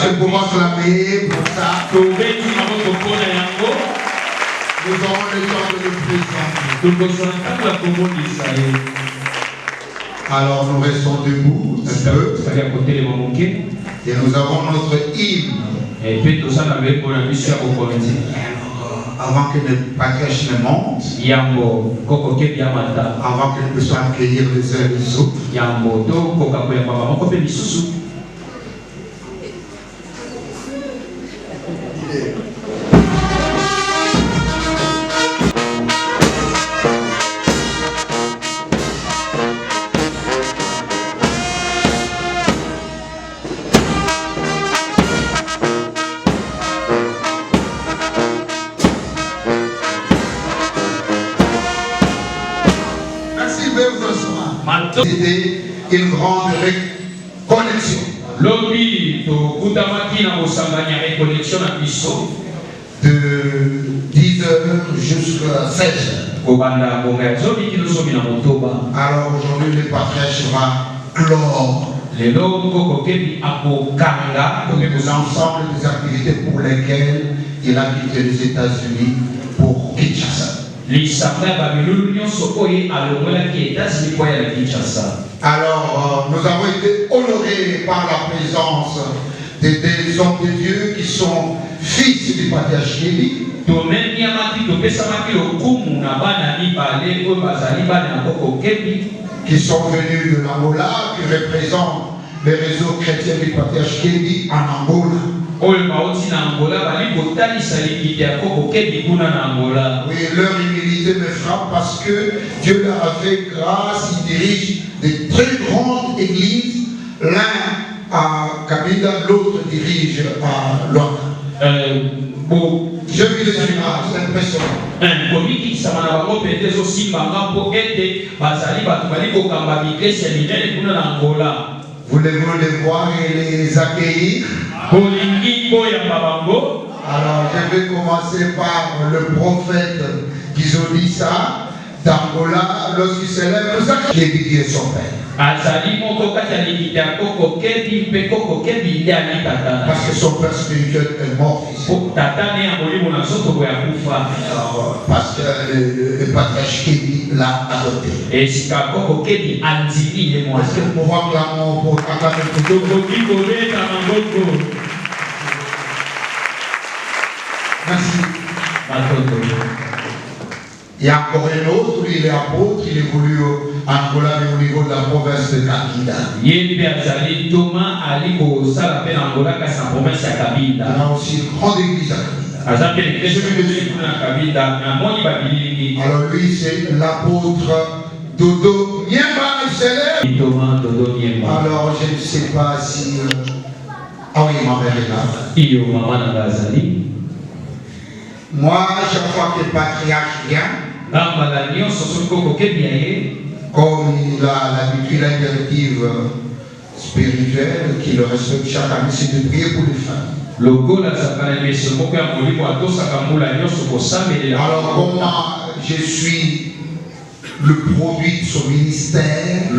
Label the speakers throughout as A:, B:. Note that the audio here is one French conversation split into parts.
A: Je commence clamer pour ça. Nous aurons le temps de le présenter. Alors nous restons debout un peu. Et nous avons notre hymne. Avant que le patriarche ne monte, avant que nous puissions accueillir les uns les autres, c'était une grande connexion. De 10h jusqu'à 16h. Alors aujourd'hui, le patriarche va clore l'ensemble des activités pour lesquelles il a quitté les États-Unis pour Kinshasa. Alors, nous avons été honorés par la présence des hommes de Dieu qui sont fils du patriarche Kelly. Qui sont venus de l'Angola, qui représentent les réseaux chrétiens du patriarche Kelly en Angola. Oui, leur humilité me frappe parce que Dieu leur a fait grâce, ils dirigent des très grandes églises, l'un à Kabila, l'autre dirige à Luanda. Je vis les images, c'est impressionnant. Voulez-vous les voir et les accueillir? Alors je vais commencer par le prophète Gizolissa d'Angola lorsqu'il s'élève nous accueille Dieu son Père. Parce que son père spirituel est mort ici. Alors, parce que le patriarche Kelly l'a adopté. Est-ce que nous pouvons clamer pour acclamer pour merci. Il y a encore un autre, il est apôtre, il évolue en Angola et au niveau de la province de Kabila. Il y a aussi une grande église à Kabila. Alors lui c'est l'apôtre Dodo Niemba, il s'élève. Alors je ne sais pas si... Ah oui, ma mère est là. Moi, chaque fois que le patriarche vient, comme il a l'habitude, la directive spirituelle qui le respecte chaque année, c'est de prier pour les familles. Alors comment je suis le produit de son ministère,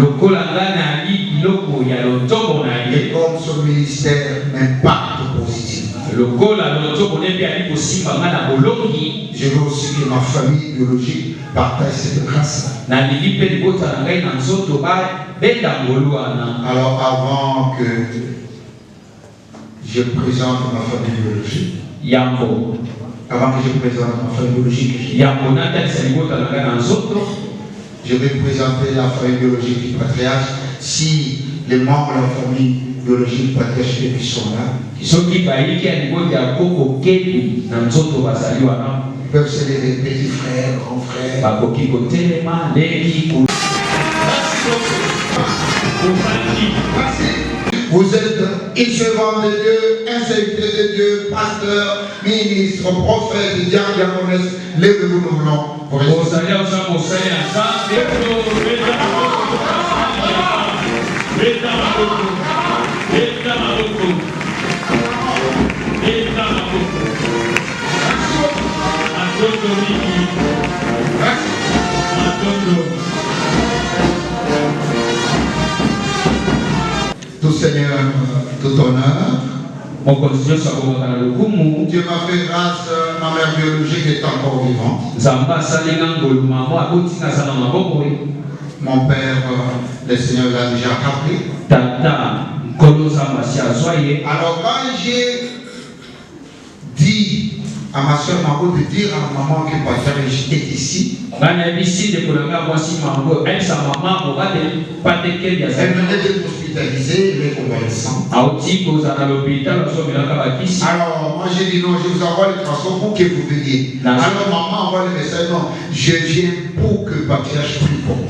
A: et comme son ministère m'impacte positivement, je veux aussi que ma famille biologique partage cette grâce. Alors avant que je présente ma famille biologique, je vais présenter la famille biologique du patriarche. Si les membres de la famille biologique patriarche sont là, ils peuvent se lever, petits frères, grands frères. Vous êtes une servante de Dieu, un serviteur de Dieu, pasteur, ministre, prophète, diaconesse. Levez-vous, nous voulons. Tout Seigneur, tout honneur. Dieu m'a fait grâce, ma mère biologique est encore vivante. Mon père, le Seigneur l'a déjà rappelé. Alors quand j'ai dit à ma soeur Margot de dire à ma maman que patriarche est ici, elle venait d'être hospitalisée, elle est convalescente. Alors moi j'ai dit non, je vous envoie le transport pour que vous veniez. Alors maman envoie le message, non, je viens pour que patriarche prie pour moi.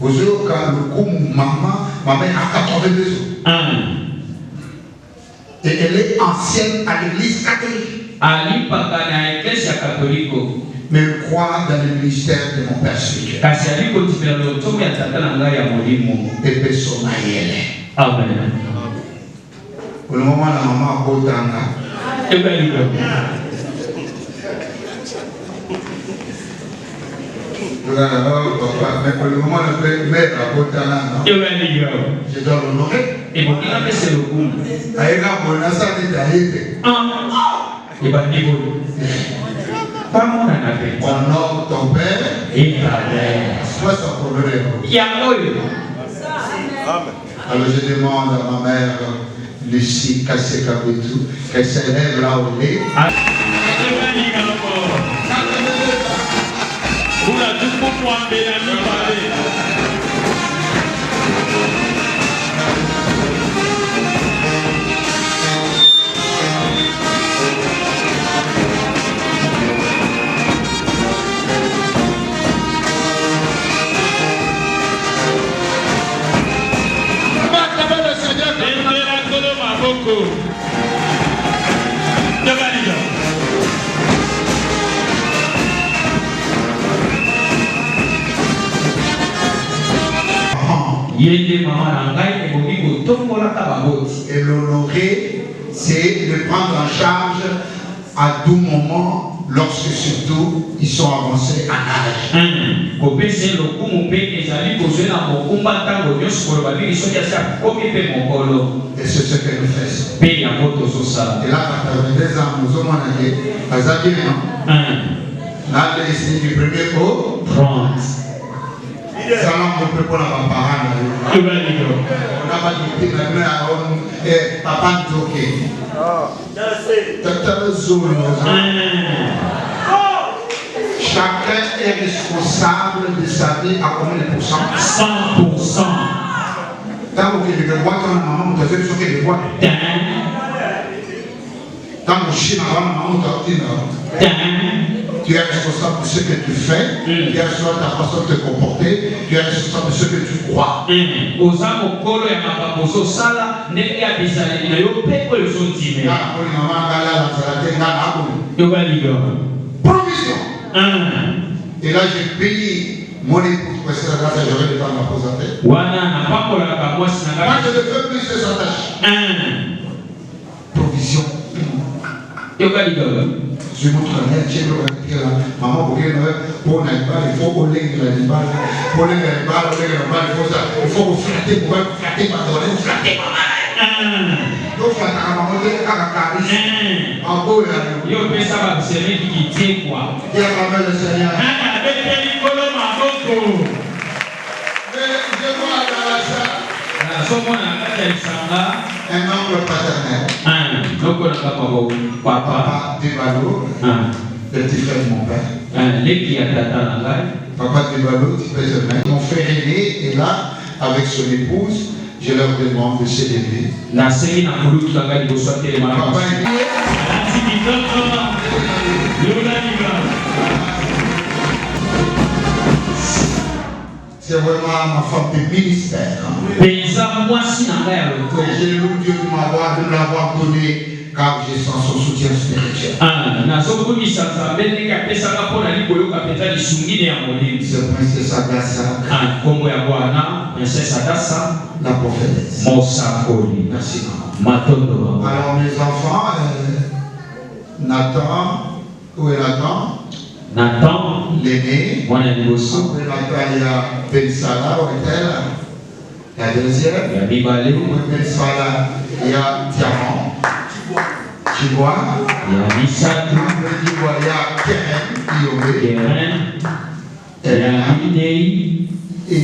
A: Aujourd'hui, quand le coup, ma mère a 82 ans. Et elle est ancienne à l'église catholique. Mais elle croit dans le ministère de mon père spirituel. Et personne n'a y. Amen. Pour le moment, la maman a beau temps. Mais pour le moment, la mère a beau temps. Je dois l'honorer. Et vous avez fait le coup. Honore ton père et ta mère. Sois son problème. Alors je demande à ma mère Lucie Kassekabetou qu'elle s'élève là où elle est. Et l'honorer, c'est de prendre en charge à tout moment, lorsque surtout ils sont avancés en âge. Et c'est ce que nous faisons. Et là, 82 ans, nous sommes en année. Là, c'est du premier au 30. Ça n'a pas pour la parole. On n'a pas dit que la papa toqué. Chacun est responsable de sa vie à combien de pourcents? 100%. Tant que le bois, ton maman, tu as fait ce que le bois. Tant que chien, maman, tu es responsable de ce que tu fais, tu es responsable de ta façon de te comporter, tu es responsable de ce que tu crois. Provision. Et là, j'ai payé mon épouse pour rester là, j'aurais le temps de m'aposanter. Moi, je ne veux plus de sa tâche. Provision. Je montre rien, maman, pour qu'elle pour il faut coller la balle, pour les balles, il faut vous flatter, pour vous flatter, ma donner, vous flatter, maman. Donc, flatter, maman, vous êtes à la carisse. En beau, là. Yo, mais ça va, c'est lui qui dit quoi? Il y a la belle Seigneur. Mais je vois dans la salle. Un oncle paternel. Papa Debalo, le petit frère de mon père. Papa Debalo, petit frère de mon père. Mon frère aîné est là avec son épouse. Je leur demande de s'élever. Papa c'est vraiment ma femme de ministère. J'ai loué Dieu de l'avoir donné car je sens son soutien spirituel. C'est Princesse Adassa, la prophétesse. Merci maman. Alors mes enfants, Nathan, où est Nathan? Nathan, l'aîné. Après Nathan, il y a Bensala, où est-elle? La deuxième. Après Bensala, il y a Diamant. Tu vois? Il y a Missatou. Après Divois, il y a Keren, Iomé. Et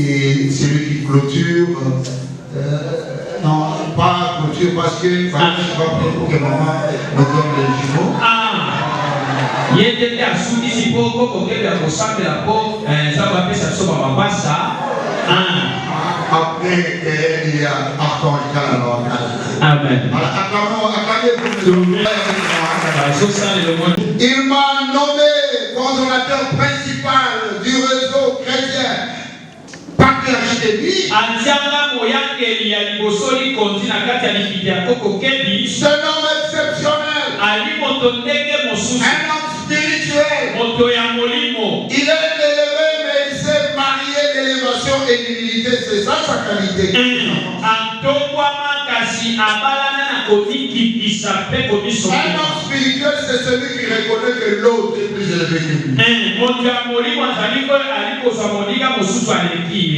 A: c'est lui qui clôture. Non, pas clôture parce que je ne sais pas pour que maman me donne les jumeaux. Il était à Soudisi pour que la possade la peau, ça va faire ça sur ma bassa. Après, il y a Archange alors. Amen. Il m'a nommé coordonnateur principal du réseau chrétien. C'est un homme exceptionnel. Un homme spirituel. Il est élevé, mais il s'est marié d'élévation et d'humilité. C'est ça sa qualité. Un homme spirituel, c'est celui qui reconnaît que l'autre est plus élevé que lui.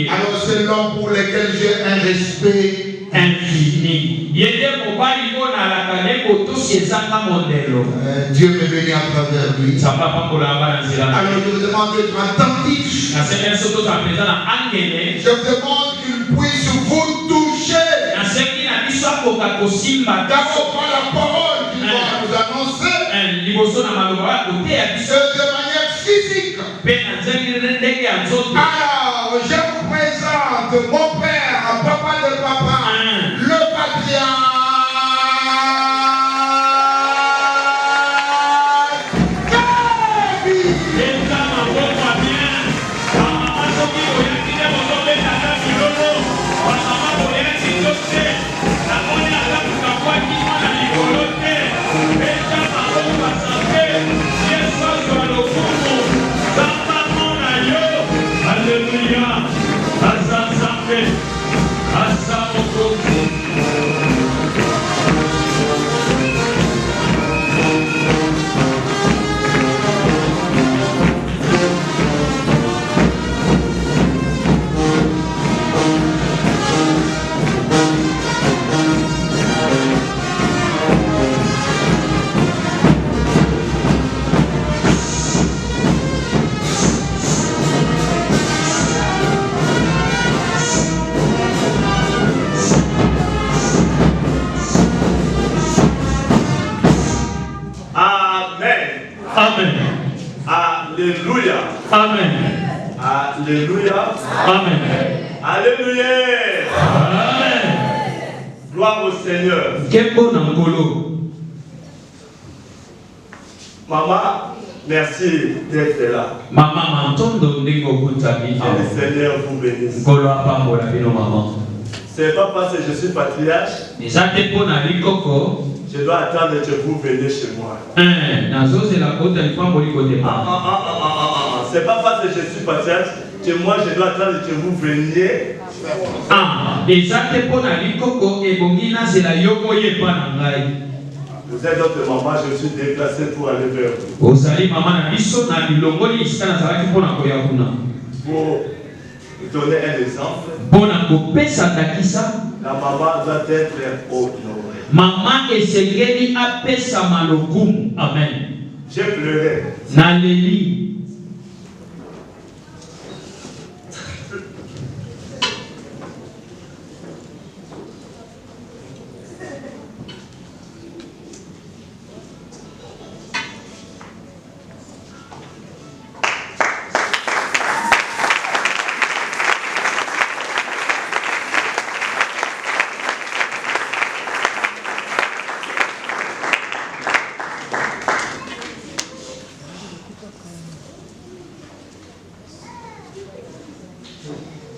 A: Alors c'est l'homme pour lequel j'ai un respect infini. Dieu me bénit à travers lui. Alors je vous demande d'être attentif. Je vous demande qu'il puisse vous toucher. D'abord par la parole qu'il va nous annoncer. De manière physique. Alors je vous présente mon père, papa de papa, le patriarche.
B: Alléluia.
C: Amen.
B: Alléluia.
C: Amen.
B: Alléluia.
C: Amen.
B: Gloire au Seigneur. Maman, merci d'être là.
C: Maman,
B: que le Seigneur vous bénisse. C'est pas parce que je suis patriarche. Je dois attendre que vous venez chez moi. C'est pas parce que je suis patriarche que moi je dois attendre que vous veniez. Vous êtes notre maman, je suis déplacé pour aller vers vous. Pour donner un exemple, la maman doit être honorée.
C: Maman esengeli apesa malokumu. Amen.
B: J'ai pleuré.
C: Naleli.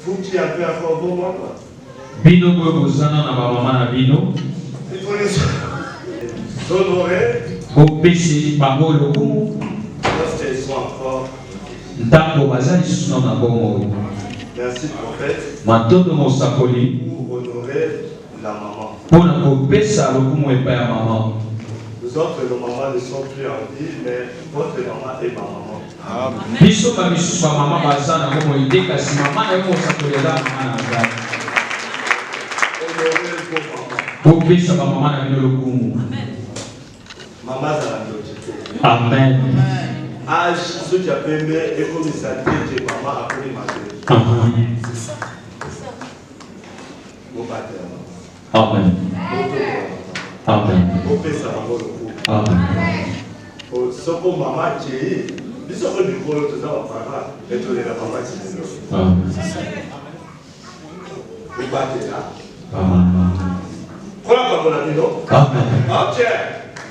B: Vous qui avez encore vos mamans.
C: Bino bozana na ba mama na bino.
B: Il faut les honorer.
C: Opesi bango lokumu.
B: Lorsqu'elles sont encore.
C: Ntango bazali susu na bongo.
B: Merci prophète.
C: Matondo mosakoli.
B: Pour honorer la maman.
C: Pona kopesa lokumu epa ya mama.
B: Nous autres, nos mamans ne sont plus en vie, mais votre maman est ma maman.
C: Biso ba bisu ba mama bazana ngomo ideka si mama na yo mosakolela mama na ngai.
B: Honorer vos mamans.
C: Opesa ba mama na bino lokumu.
B: Maman za la logité.
C: Amen.
B: Âge, ceux qui appellent et comme ils savent que maman a pris ma vie. Mon pater.
C: Amen. Amen.
B: Opesa bango lokumu.
C: Amen.
B: Soko maman qui est, biso ko bikolo toza ba papa etolela maman qui est là.
C: Amen.
B: Vous battez là.
C: Amen.
B: Quoi comme on a dit non?
C: Amen.
B: Ok.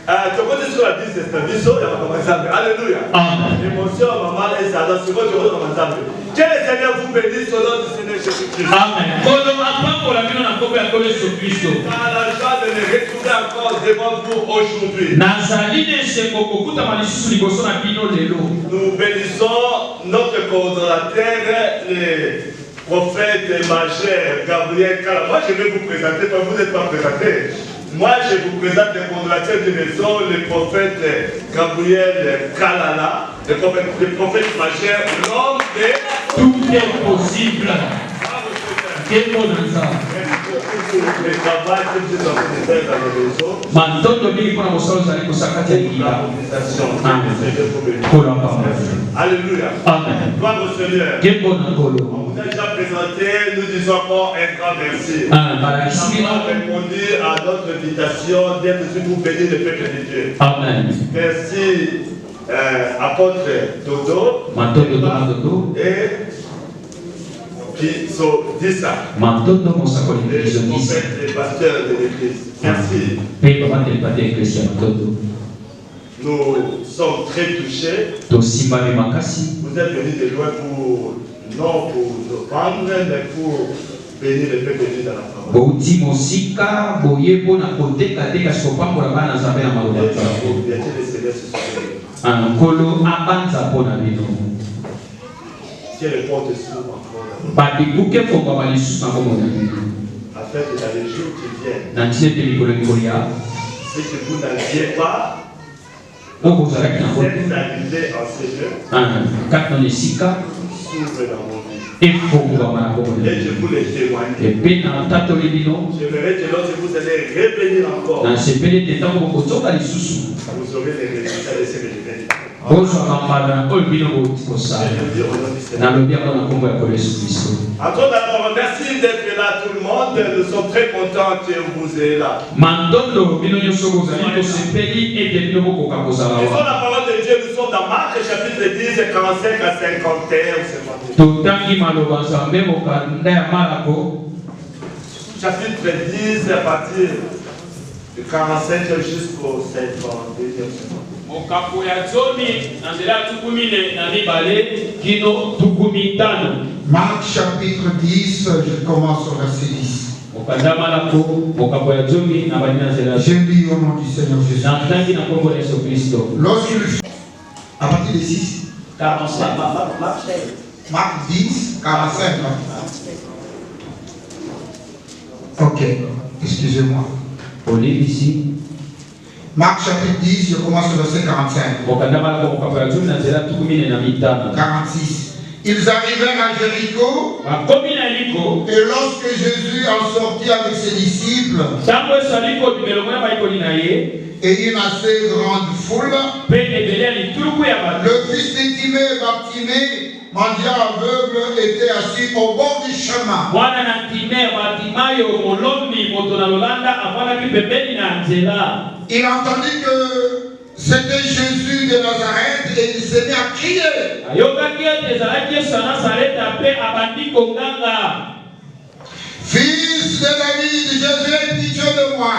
B: Tu connais sur la liste de biso ya maman Zambe. Alléluia.
C: Amen.
B: L'émotion maman et ça dans ce que tu vois maman Zambe. Que le Seigneur vous bénisse au nom du Seigneur Jésus-Christ.
C: Amen. Kodo apa pour la bino na kobe ya kobe so Kristo.
B: Par la joie de me retrouver encore devant vous aujourd'hui.
C: Nazali ne se kokuta malisusu liboso na bino lelo.
B: Nous bénissons notre coordonnateur, le prophète majeur Gabriel Kala. Moi je vais vous présenter, mais vous n'êtes pas présenté. Moi je vous présente le coordonnateur de maison, le prophète Gabriel Kalala, le prophète majeur, l'homme de
C: Tout est possible. Quel bon hasard.
B: le travail que vous avez fait dans les réseaux.
C: Mantondo mingi kuna mosolo zali kosakati ya gila.
B: Alléluia.
C: Amen.
B: Gloire au Seigneur.
C: Quel bon akolo.
B: On vous a déjà présenté, nous disons encore un grand merci. Nous avons répondu à notre invitation d'être sur vous bénir le peuple de Dieu.
C: Amen.
B: Merci apôtre Dodo.
C: Mantondo Dodo.
B: Et qui sont dit ça.
C: Mantondo mosakoli
B: Les
C: biso disa.
B: prophètes et pasteurs de l'église. Merci.
C: Pe baba te pate eklesia Mantondo.
B: Nous sommes très touchés.
C: Tosimba mi makasi.
B: Vous êtes venus de loin non pour nous vendre, mais pour bénir le peuple de Dieu dans la parole.
C: Bouti mosika boye pona koteka teka sopambola bana nzambe na maloba.
B: Le Seigneur se souvient.
C: Ankolo abanza pona bino.
B: Que les portes s'ouvrent encore.
C: Badikuke fonga balisusu na komona bino.
B: Afin que dans les jours qui viennent,
C: Na tiete likolo kolia.
B: ce que vous n'aviez pas,
C: Okozalaki na
B: cette
C: koto.
B: arrivée en ce lieu,
C: Kati na esika
B: s'ouvre dans mon vie.
C: efongwama na komona
B: Et je
C: bino.
B: vous le témoigne.
C: Epe na tatoli bino.
B: J'aimerais que lorsque vous allez revenir encore,
C: Na sepeli te ntango bokozoka lisusu.
B: vous aurez les résultats de ce que je viens de dire.
C: Bozwaka mbala oyo bino bokosala.
B: Je le dis au nom du Seigneur.
C: Nalobi yango na kombo ya Nkolo Yesu Kristo.
B: Encore d'abord, merci d'être là tout le monde. Nous sommes très contents que vous êtes là.
C: Mandondo bino nyonso bozali tosepeli ete bino bokoka kozala
B: Lisons
C: wa.
B: la parole de Dieu, nous sommes dans Marc chapitre 10, 45 à 51.
C: Totangi maloba nzambe mokanda ya malako.
B: Chapitre 10 à partir de 45 jusqu'au 52e.
C: Okapo ya zomi na nzela tukumi na mibale kino tukumi tano.
A: Marc chapitre 10, je commence au verset 10.
C: Okanda malako okapo ya zomi na bani na nzela.
A: Je lis au nom du Seigneur Jésus.
C: Na tangi na kombo ya Yesu Kristo.
A: Lorsqu'il fut à partir de 6,
C: 45.
A: Marc 10, 45. Ok, excusez-moi.
C: Au livre ici.
A: Marc chapitre 10, je commence au verset 45. 46. Ils arrivèrent à Jéricho, et lorsque Jésus en sortit avec ses disciples, et une assez grande foule, le fils de Timée, Bartimée, mendiant aveugle, était assis au bord du chemin. Il entendit que c'était Jésus de Nazareth et il s'est mis à crier. Fils de David, Jésus, aie pitié de moi.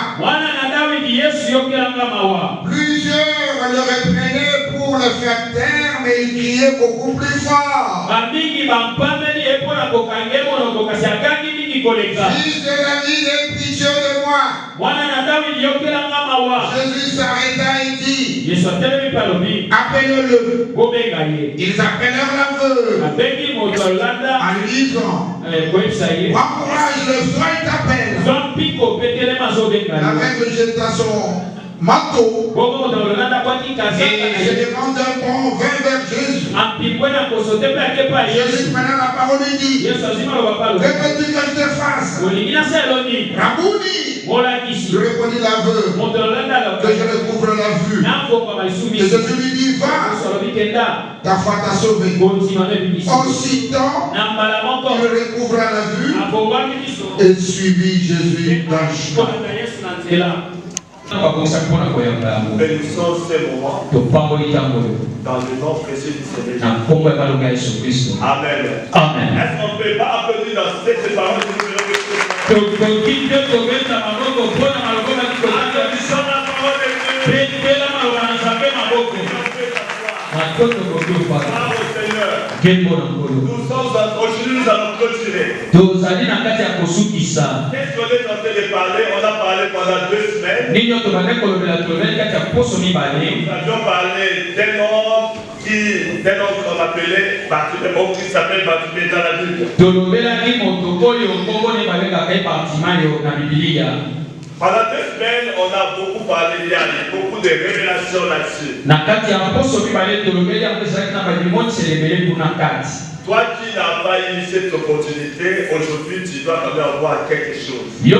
A: Plusieurs le reprenaient pour le faire taire, mais il criait beaucoup plus fort. Fils de David, aie pitié de moi. Jésus s'arrêta et dit, appelle-le. Ils appelèrent l'aveugle en lui disant, encourage-le, soit il t'appelle. L'aveugle jeta son manteau et se demande un bond vint vers Jésus. Jésus prenant la parole lui dit, que veux-tu que je te fasse? Rabouni. Je répondis l'aveugle, que je recouvre la vue. Et Jésus lui dit, va, ta foi t'a sauvé. Aussitôt, il recouvra la vue et suivit Jésus dans le chemin.
B: Bénissons ces moments dans le nom précieux du Seigneur. Amen.
C: Amen.
B: Est-ce qu'on ne peut pas applaudir dans cette parole de Dieu? Applaudissons la parole de Dieu. Bravo Seigneur. Nous sommes aujourd'hui, nous allons clôturer. Qu'est-ce qu'on est en train de parler? On a parlé pendant 2 semaines. Nous avions parlé d'un homme qu'on appelait Bartimée, qui s'appelle Bartimée dans la Bible. Pendant 2 semaines, on a beaucoup parlé, il y a beaucoup de révélations là-dessus. Toi qui n'as pas eu cette opportunité, aujourd'hui tu dois quand même avoir quelque chose. Nous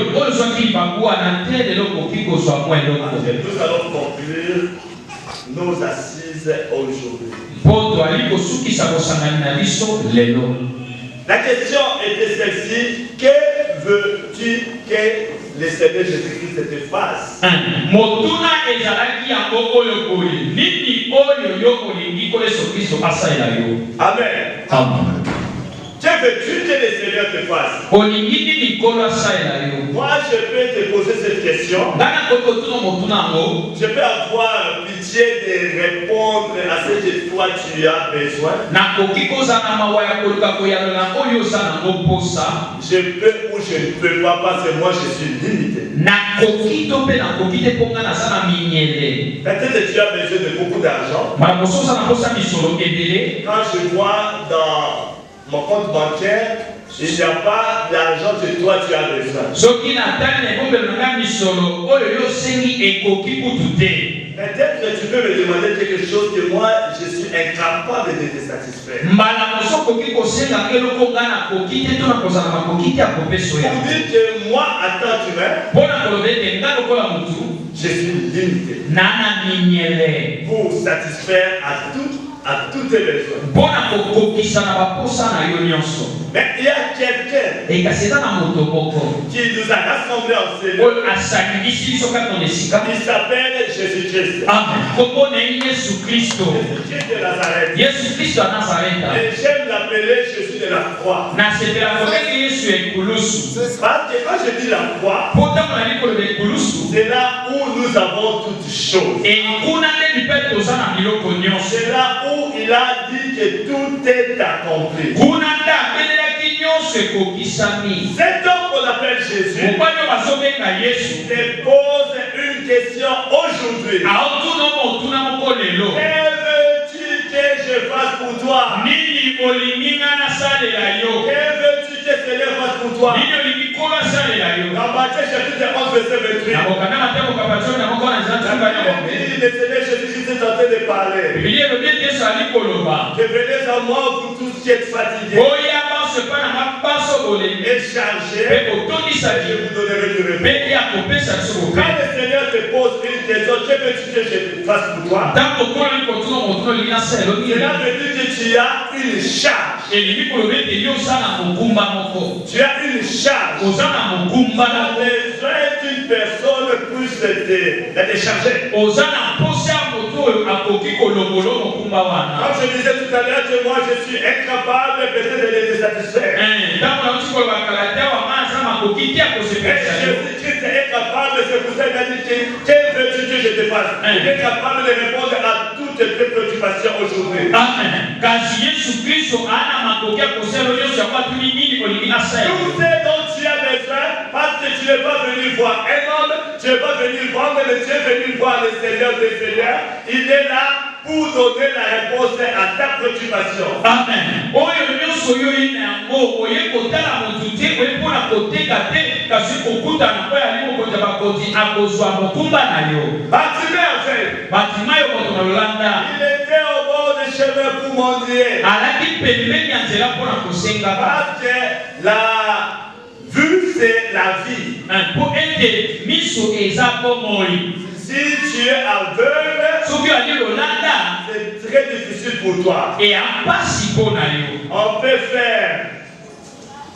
B: allons conclure nos assises aujourd'hui. La question était celle-ci: que veux-tu que le Seigneur Jésus-Christ te fasse? Amen.
C: Amen.
B: Que veux-tu que le Seigneur te fasse? Moi, je peux te poser cette question. Je peux avoir pitié de répondre à ce que toi tu as besoin. Je peux ou je ne peux pas parce que moi je suis limité. Peut-être que tu as besoin de beaucoup d'argent. Quand je vois dans mon compte bancaire, il n'y a pas l'argent que toi tu as besoin. Peut-être que tu peux me demander quelque chose que moi je suis incapable de te satisfaire. Pour dire que moi, à tant humain, je suis limité pour satisfaire à tous tes besoins. Mais il y a quelqu'un qui nous a rassemblés ensemble. Il s'appelle Jésus-Christ. Jésus-Christ de Nazareth. Et j'aime l'appeler Jésus de la croix. Parce que quand je dis la croix, c'est là où nous avons toutes choses. C'est là où il a dit que tout est accompli. Cet homme qu'on appelle Jésus te pose une question aujourd'hui. Que veux-tu que je je fasse pour toi?
C: Nini olinga na sale la yo.
B: Que veux-tu que Seigneur fasse pour toi?
C: Nini olingi kola sale la yo.
B: Dans Matthieu chapitre 11 verset 28.
C: Na bokana matemo kapatio na moko na zantu bana bombe.
B: Le Seigneur Jésus est en train de parler.
C: Biblia le bien Yesu ali koloba.
B: Que venez à moi vous tous qui êtes fatigués
C: Oya baso pa na mapaso bolemi.
B: et chargés,
C: Pe otondisa
B: je
C: je.
B: vous donnerai du repos.
C: Pe ya kopesa so.
B: Quand le Seigneur te pose une question, que veux-tu que je fasse pour toi?
C: Tanto kola ni kotuno motuno lina selo ni.
B: Cela veut dire que tu as une charge.
C: Elingi kolobe te yo sana mokumba moko.
B: Tu as une charge.
C: Ozana mokumba
B: Tu as
C: moko.
B: besoin d'une personne plus de décharger.
C: Ozana posa moto akoki kolobolo mokumba wana.
B: Comme je disais tout à l'heure, que moi je suis incapable peut-être de les satisfaire.
C: Tanto na uti koloba kalata wa manza makoki kia
B: Et
C: kosepesa.
B: Jésus-Christ est incapable, c'est pour ça qu'il a dit que veux-tu que je te fasse? Il est capable de répondre à toutes tes préoccupations aujourd'hui.
C: Amen. Kasi Yesu Kristo ana makoki akosela nyonso ya watu nini olingi asala.
B: Tout ce dont tu as besoin, parce que tu n'es pas venu voir un homme, tu n'es pas venu vendre, mais tu es venu voir le Seigneur des Seigneurs. Il est là pour donner la réponse à ta préoccupation.
C: Amen. Oyo nyonso yo ina yango oye kotala motu te oye mpona koteka te kasi kokutana mpo yali mokonzi ya bakonzi akozwa mokumba na yo.
B: Bartimée en fait,
C: Batima yo moto na lolanda
B: il était au bord du chemin pour mendier.
C: alaki pembeni ya nzela mpona kosenga
B: Parce que la vue c'est la vie.
C: mpo ete miso eza bomoi.
B: Si tu es aveugle,
C: soki ali lolanda
B: c'est très difficile pour toi.
C: eya mpasi mpo na yo.
B: On peut faire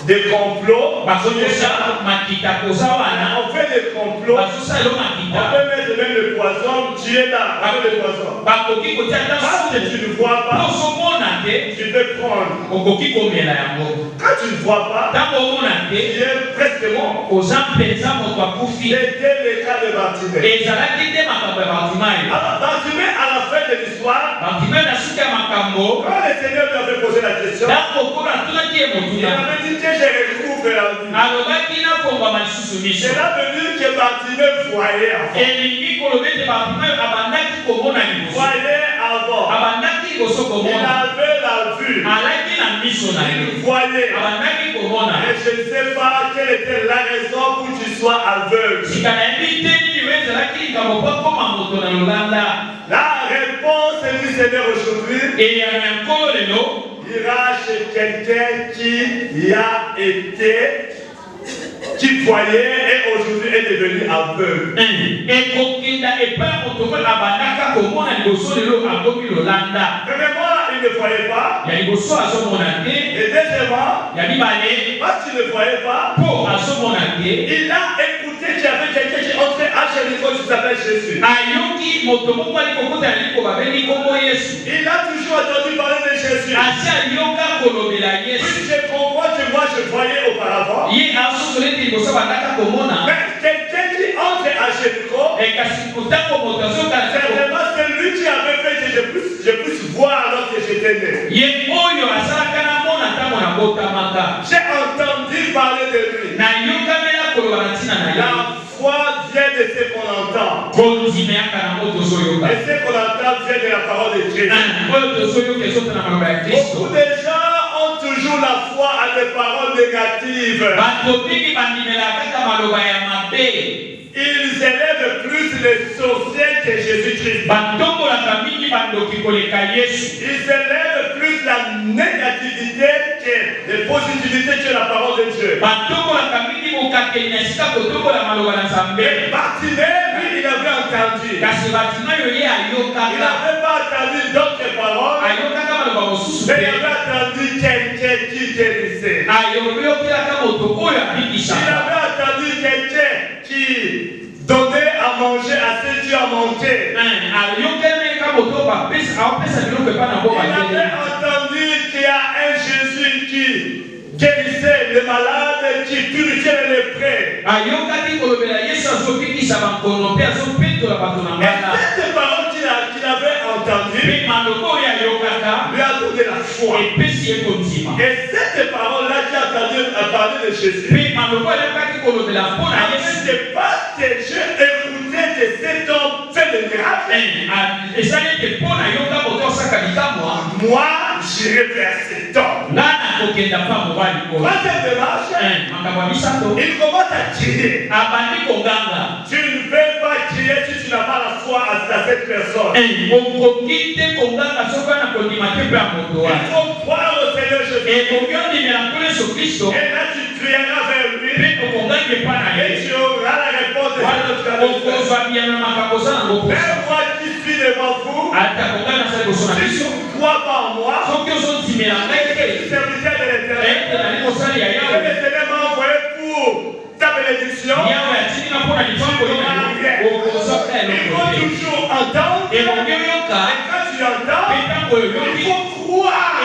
B: des complots.
C: Bakosala makita koza wana
B: On fait des complots.
C: basosala elo
B: On
C: makita
B: peut mettre même le poison, tuer là, avec le poison.
C: bakoki kotia ata
B: Parce que tu ne vois pas,
C: osomona te
B: tu peux prendre.
C: okoki komela yango.
B: Quand tu ne vois pas,
C: Ntango omona
B: tu
C: te
B: es presque mort.
C: oza mpenza moto akufi.
B: C'était le cas de Bartimée.
C: Ezalaki te makambo ya Bartimayo.
B: Alors, Bartimée, à la fin de l'histoire,
C: Bartimayo na suka ya makambo
B: quand le Seigneur lui avait posé la question,
C: ntango okolo atunaki ye
B: il
C: motuna
B: avait dit que je retrouve la vie.
C: alobaki nakongwama lisusu miso.
B: Cela veut dire que Bartimée voyait avant.
C: elingi koloba ete Bartimayo abandaki komona liboso.
B: Voyait avant.
C: abandaki liboso
B: Il
C: komona
B: avait la vue.
C: alaki na miso na ye
B: Il voyait.
C: abandaki komona.
B: Et je ne sais pas quelle était la raison pour que tu sois aveugle.
C: sika nayebi te nini oyo ezalaki likambo mpo akoma moto na lolanda.
B: La réponse du Seigneur aujourd'hui
C: eyano ya nkolo lelo
B: ira chez quelqu'un qui y a été, qui voyait et aujourd'hui est devenu aveugle.
C: ekokenda epai ya moto oyo abandaka komona liboso lelo akomi lolanda.
B: Premièrement, il ne voyait pas.
C: ya liboso azomona te.
B: Et deuxièmement,
C: ya mibale
B: parce qu'il ne voyait pas,
C: mpo azomona te.
B: il a écouté qu'il y avait quelqu'un qui entrait à chez lui qui s'appelle Jésus.
C: ayoki moto moko ali kokota na liko babeli kombo Yesu.
B: Il a toujours entendu parler de Jésus.
C: asi alioka kolobela Yesu.
B: Oui, je comprends que moi je voyais auparavant.
C: ye asosolo ete liboso bandaka komona.
B: Mais quelqu'un qui entre à Jéricho,
C: kasi kotango moto azokala
B: c'est vraiment celui qui avait fait que je puisse voir alors que j'étais né.
C: ye oyo asalaka na mona ntango nabotamaka.
B: J'ai entendu parler de lui.
C: nayokamela koloba na ntina na ye.
B: La foi vient de ce qu'on entend.
C: kondimeyaka na moto tozoyoka.
B: Et ce qu'on entend vient de la parole de Dieu.
C: oyo tozoyoka ezota na maloba ya kristo.
B: Beaucoup de gens ont toujours la foi à des paroles négatives.
C: bato mingi bandimelaka kaka maloba ya mabe.
B: Ils élèvent plus les sorciers que Jésus-Christ.
C: batombolaka mingi bandoki koleka Yesu.
B: Ils élèvent plus la négativité que les positivités que la parole de Dieu.
C: batombolaka mingi bokakeli na esika kotombola maloba na nzambe.
B: Et Bartimée, lui, il avait entendu.
C: kasi Bartimayo ye
B: Il
C: ayokaka.
B: n'avait pas entendu d'autres paroles,
C: ayokaka maloba mosusu
B: mais il
C: te.
B: avait entendu quelqu'un qui guérissait.
C: ayokelaka moto oyo
B: Il
C: abikisaka.
B: avait entendu quelqu'un qui donnait à manger à ceux qui ont manqué.
C: ayokelaka moto apesa biloko epa na
B: Il
C: bo
B: avait entendu qu'il y a un Jésus qui guérissait les malades, qui purifiait les lépreux.
C: ayokaki kolobela Yesu azobikisa bakono mpe azopetola bato na
B: Et
C: mbala.
B: cette parole qu'il avait entendue
C: mpe maloba oyo ayokaka
B: lui a donné la foi.
C: epesi ye kondima.
B: Et cette parole-là qui a entendu parler de Jésus,
C: mpe maloba ayokaki kolobela mpo na Yesu.
B: c'est parce que j'ai écouté que cet homme fait des miracles.
C: ezali ete mpo na yoka moto osaka likamwa
B: moi, j'irai vers cet homme. Troisième démarche, il commence à crier. Tu ne peux pas crier si tu n'as pas la foi à cette personne. Il faut croire au Seigneur Jésus. Et là, tu crieras vers lui. Et tu auras la réponse de cette question. Même moi qui suis devant vous, si tu ne crois pas en moi, et que je suis serviteur de l'Éternel, et le Seigneur m'a envoyé pour ta bénédiction, il faut toujours entendre. Et quand tu entends, il faut croire à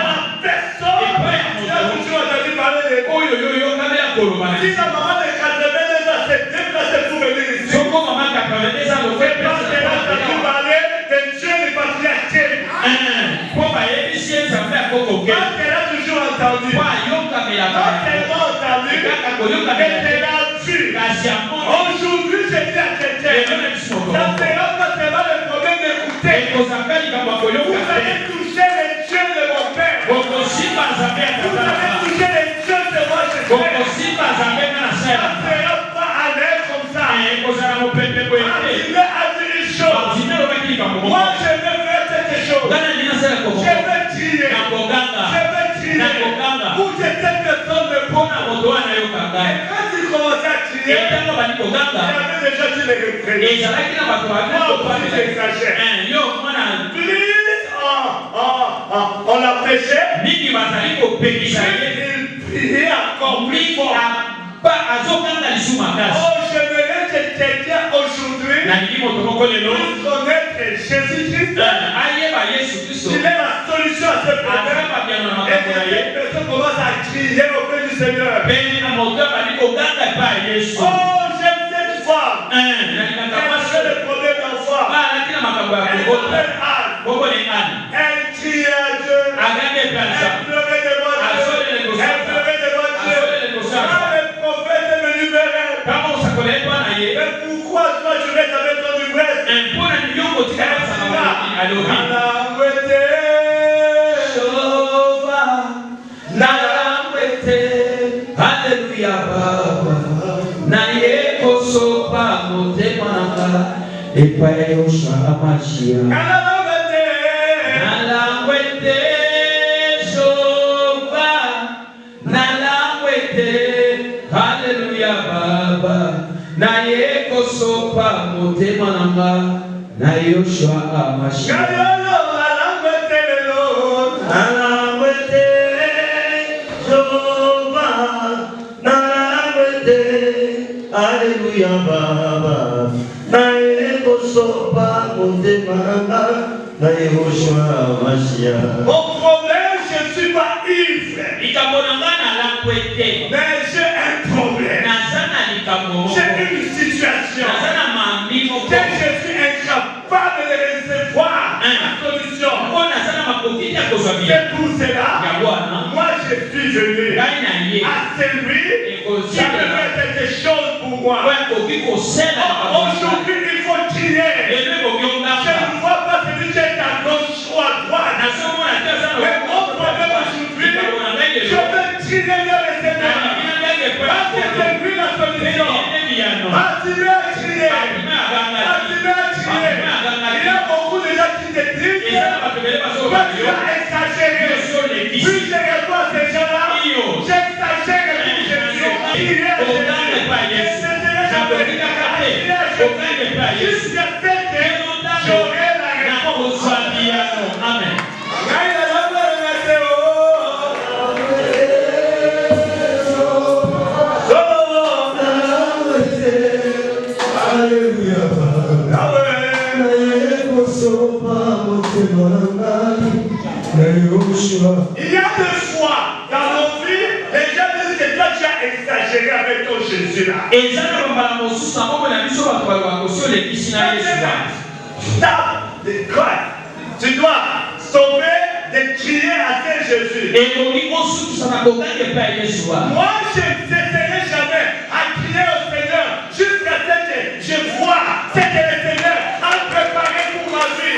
B: la personne qui a toujours entendu parler de lui. Si la maman de 82 ans s'est déplacée pour venir ici, c'est parce qu'elle a entendu parler de Dieu du patriarche. Parce qu'elle a toujours entendu. Quand elle m'a entendu, elle l'a vu. Aujourd'hui, je dis à quelqu'un, ça sera pas seulement le problème d'écouter. Vous avez touché les dieux de mon père. Vous avez touché les dieux de moi, je sais. Ça ne sera pas à l'air comme ça. Il veut dire une chose. Moi, je veux faire quelque chose. Je veux crier. Pour que cette personne me prenne. Et quand il commençait à crier, il y avait déjà dit les reprennent. Moi, plus j'exagère. Plus on a péché, il priait encore plus fort. Oh, j'aimerais que quelqu'un aujourd'hui puisse connaître Jésus-Christ. Il est la solution à ce problème. Et cette personne commence à crier auprès du Seigneur. Oh, j'aime cette femme. Elle a le problème d'enfant. Elle criait à Dieu. Elle pleurait devant Dieu. Elle pleurait devant Dieu. Quand le prophète est venu vers elle, mais pourquoi toi tu restes avec ton ivresse?
C: Alléluia Baba naye kosopa motema nanga epai yosha amashia nalangwete shova nalangwete Alléluia Baba naye kosopa motema nanga naye yosha amashia
D: Alléluia Baba naye kosopa motema naye Yoshua Mashia.
B: Mon problème, je ne suis pas ivre. Mais j'ai un problème. J'ai une situation. Que je suis incapable de recevoir la solution. C'est pour cela, moi je suis venu à celui qui peut faire quelque chose pour moi. Aujourd'hui, il faut crier. Je ne vois pas celui qui est à gauche ou à droite. Mais mon problème aujourd'hui, je veux crier vers le Seigneur. Parce que c'est lui la solution. Continuez à crier. Continuez à crier. Il y a beaucoup de gens qui se disent que tu as exagéré. Puis je réponds à ces gens-là, j'exagère et puis je dis, criez à Jésus. Jusqu'à ce que j'aurai la réponse.
C: Amen.
B: Il y a des fois dans nos vies, les gens disent que toi tu as exagéré avec ton Jésus là. Tu dois sauver de crier à tel Jésus. Moi je ne cesserai jamais à crier au Seigneur jusqu'à ce que je vois ce que le Seigneur a préparé pour ma vie.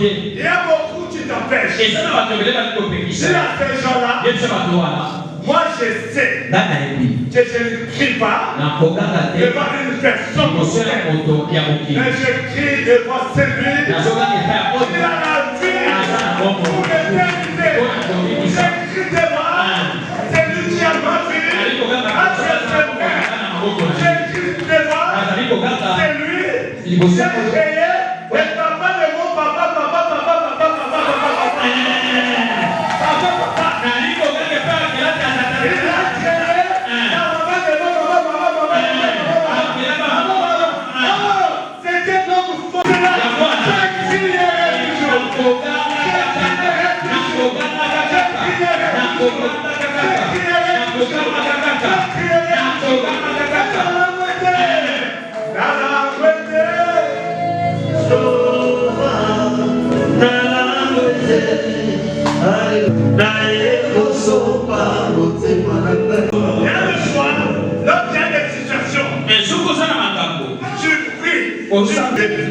B: Il y a beaucoup qui t'empêchent. Si à ces gens-là, moi je sais que je ne crie pas devant une personne, mais je crie devant celui qui a la vie pour l'éternité. Je crie devant celui qui a ma vie à cette je crie devant celui qui a créé et papa de mon papa.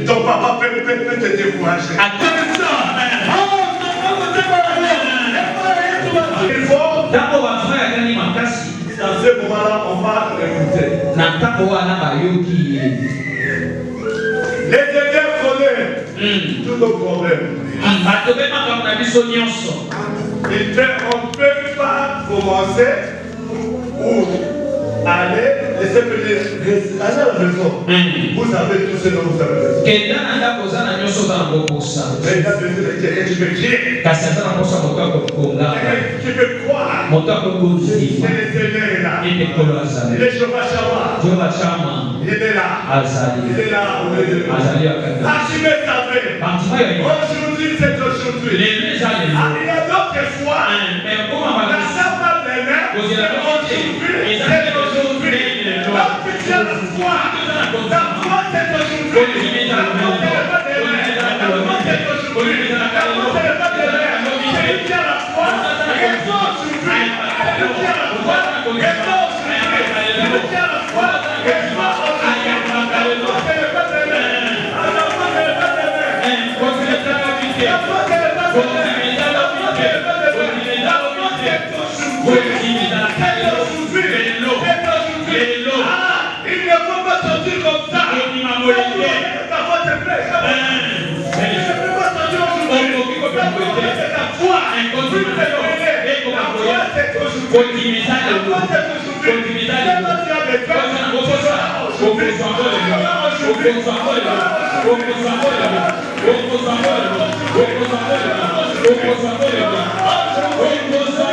B: Ton papa peut te décourager. Il faut, dans ce moment-là, on va écouter. Les derniers connaissent tous nos problèmes. On ne peut pas commencer ou aller, laissez me dire, allez à la maison. Vous avez tout ce dont vous avez besoin. Tu peux crier. Tu peux croire. C'est le Seigneur est là. Il est Jehovah Shammah. Il est là. Il est là au milieu de nous. Tu peux savoir. Aujourd'hui, c'est aujourd'hui. Il y a d'autres fois. La salle des mains. C'est aujourd'hui. Lorsque tu as la foi, la foi c'est aujourd'hui. La foi c'est pas demain. La foi c'est aujourd'hui. La foi c'est pas demain. Si tu as la foi, restons aujourd'hui. Si tu as la foi, restons aujourd'hui. Si tu as la foi, restons aujourd'hui. La foi c'est pas demain. La foi c'est pas demain. La foi c'est pas demain. La foi c'est aujourd'hui.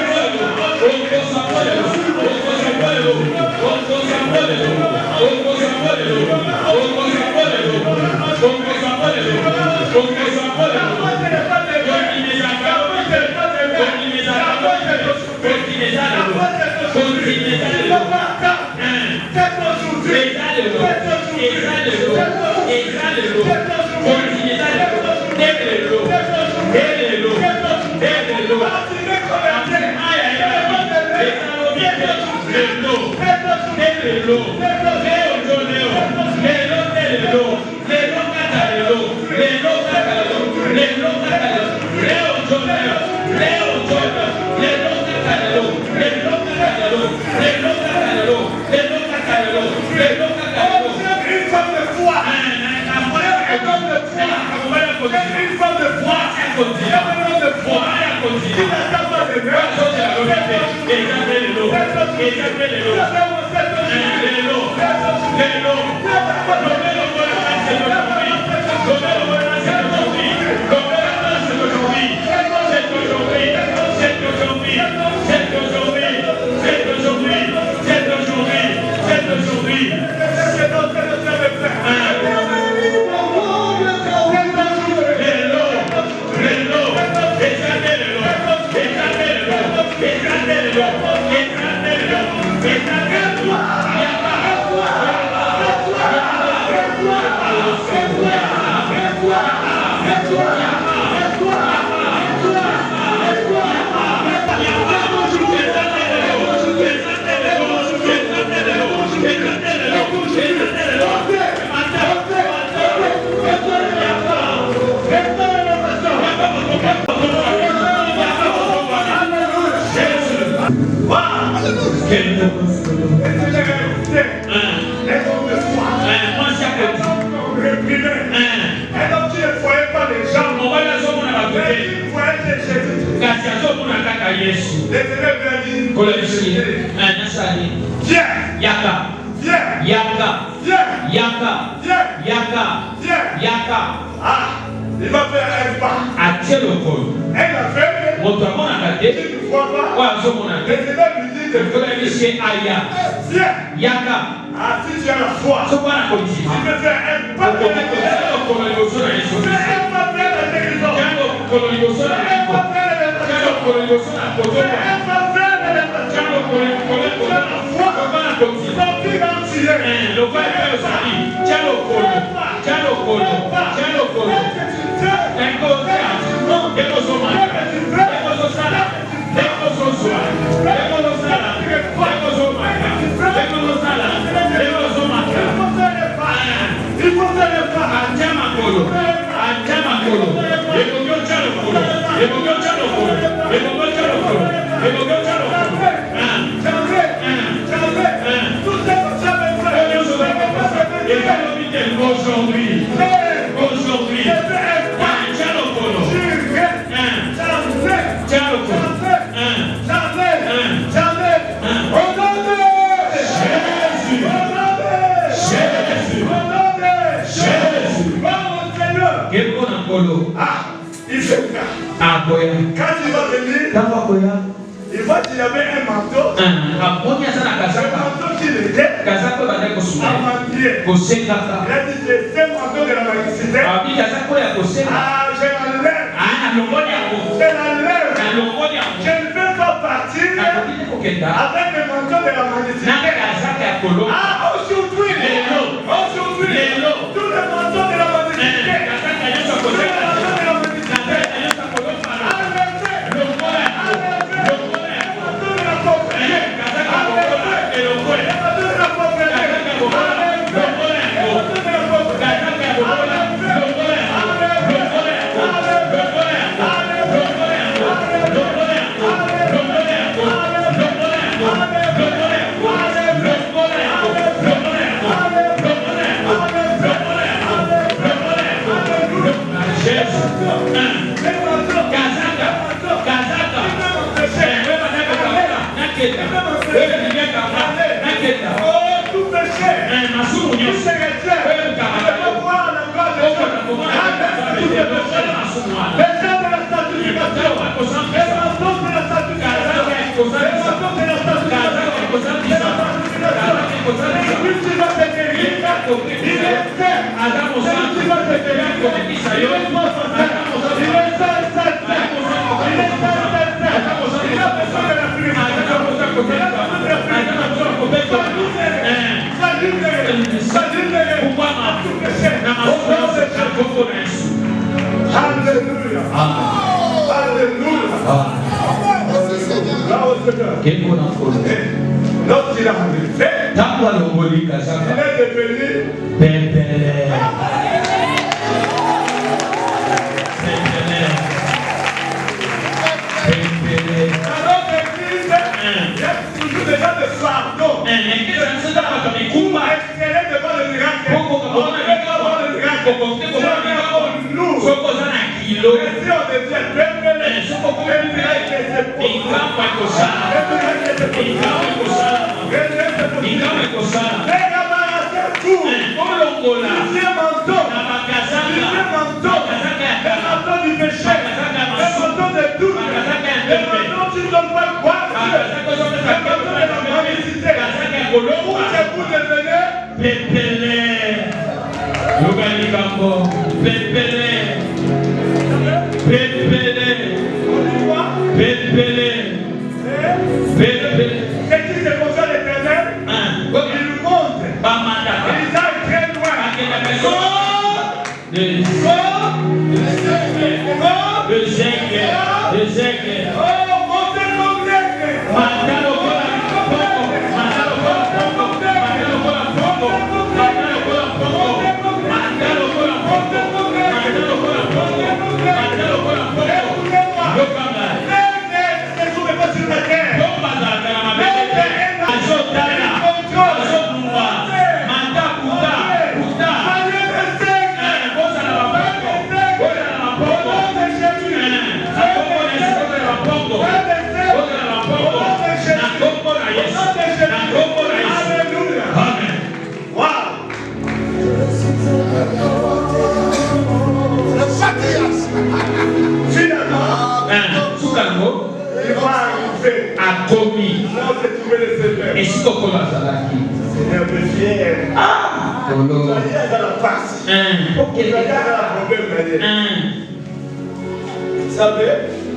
B: Il va faire un pas.
C: Attire le col.
B: Elle a fait.
C: Montre-moi la tête.
B: Tu ne vois pas.
C: Ouais, je vois la tête.
B: Le Seigneur lui dit de
C: faire Aya.
B: Viens.
C: Yaka.
B: Ah, si tu as la foi.
C: Tu peux faire un pas.
B: Tu peux faire un pas. Tu peux faire un pas vers la guérison. Tu peux faire un pas vers la Quand il va venir, il voit qu'il y avait un manteau. Un manteau qui était amandier. Il a dit, c'est un manteau de la magicité. Je l'enlève. Je ne peux pas partir avec le manteau de la magicité. Aujourd'hui, tout le manteau de la magicité. Lorsqu'il a fait,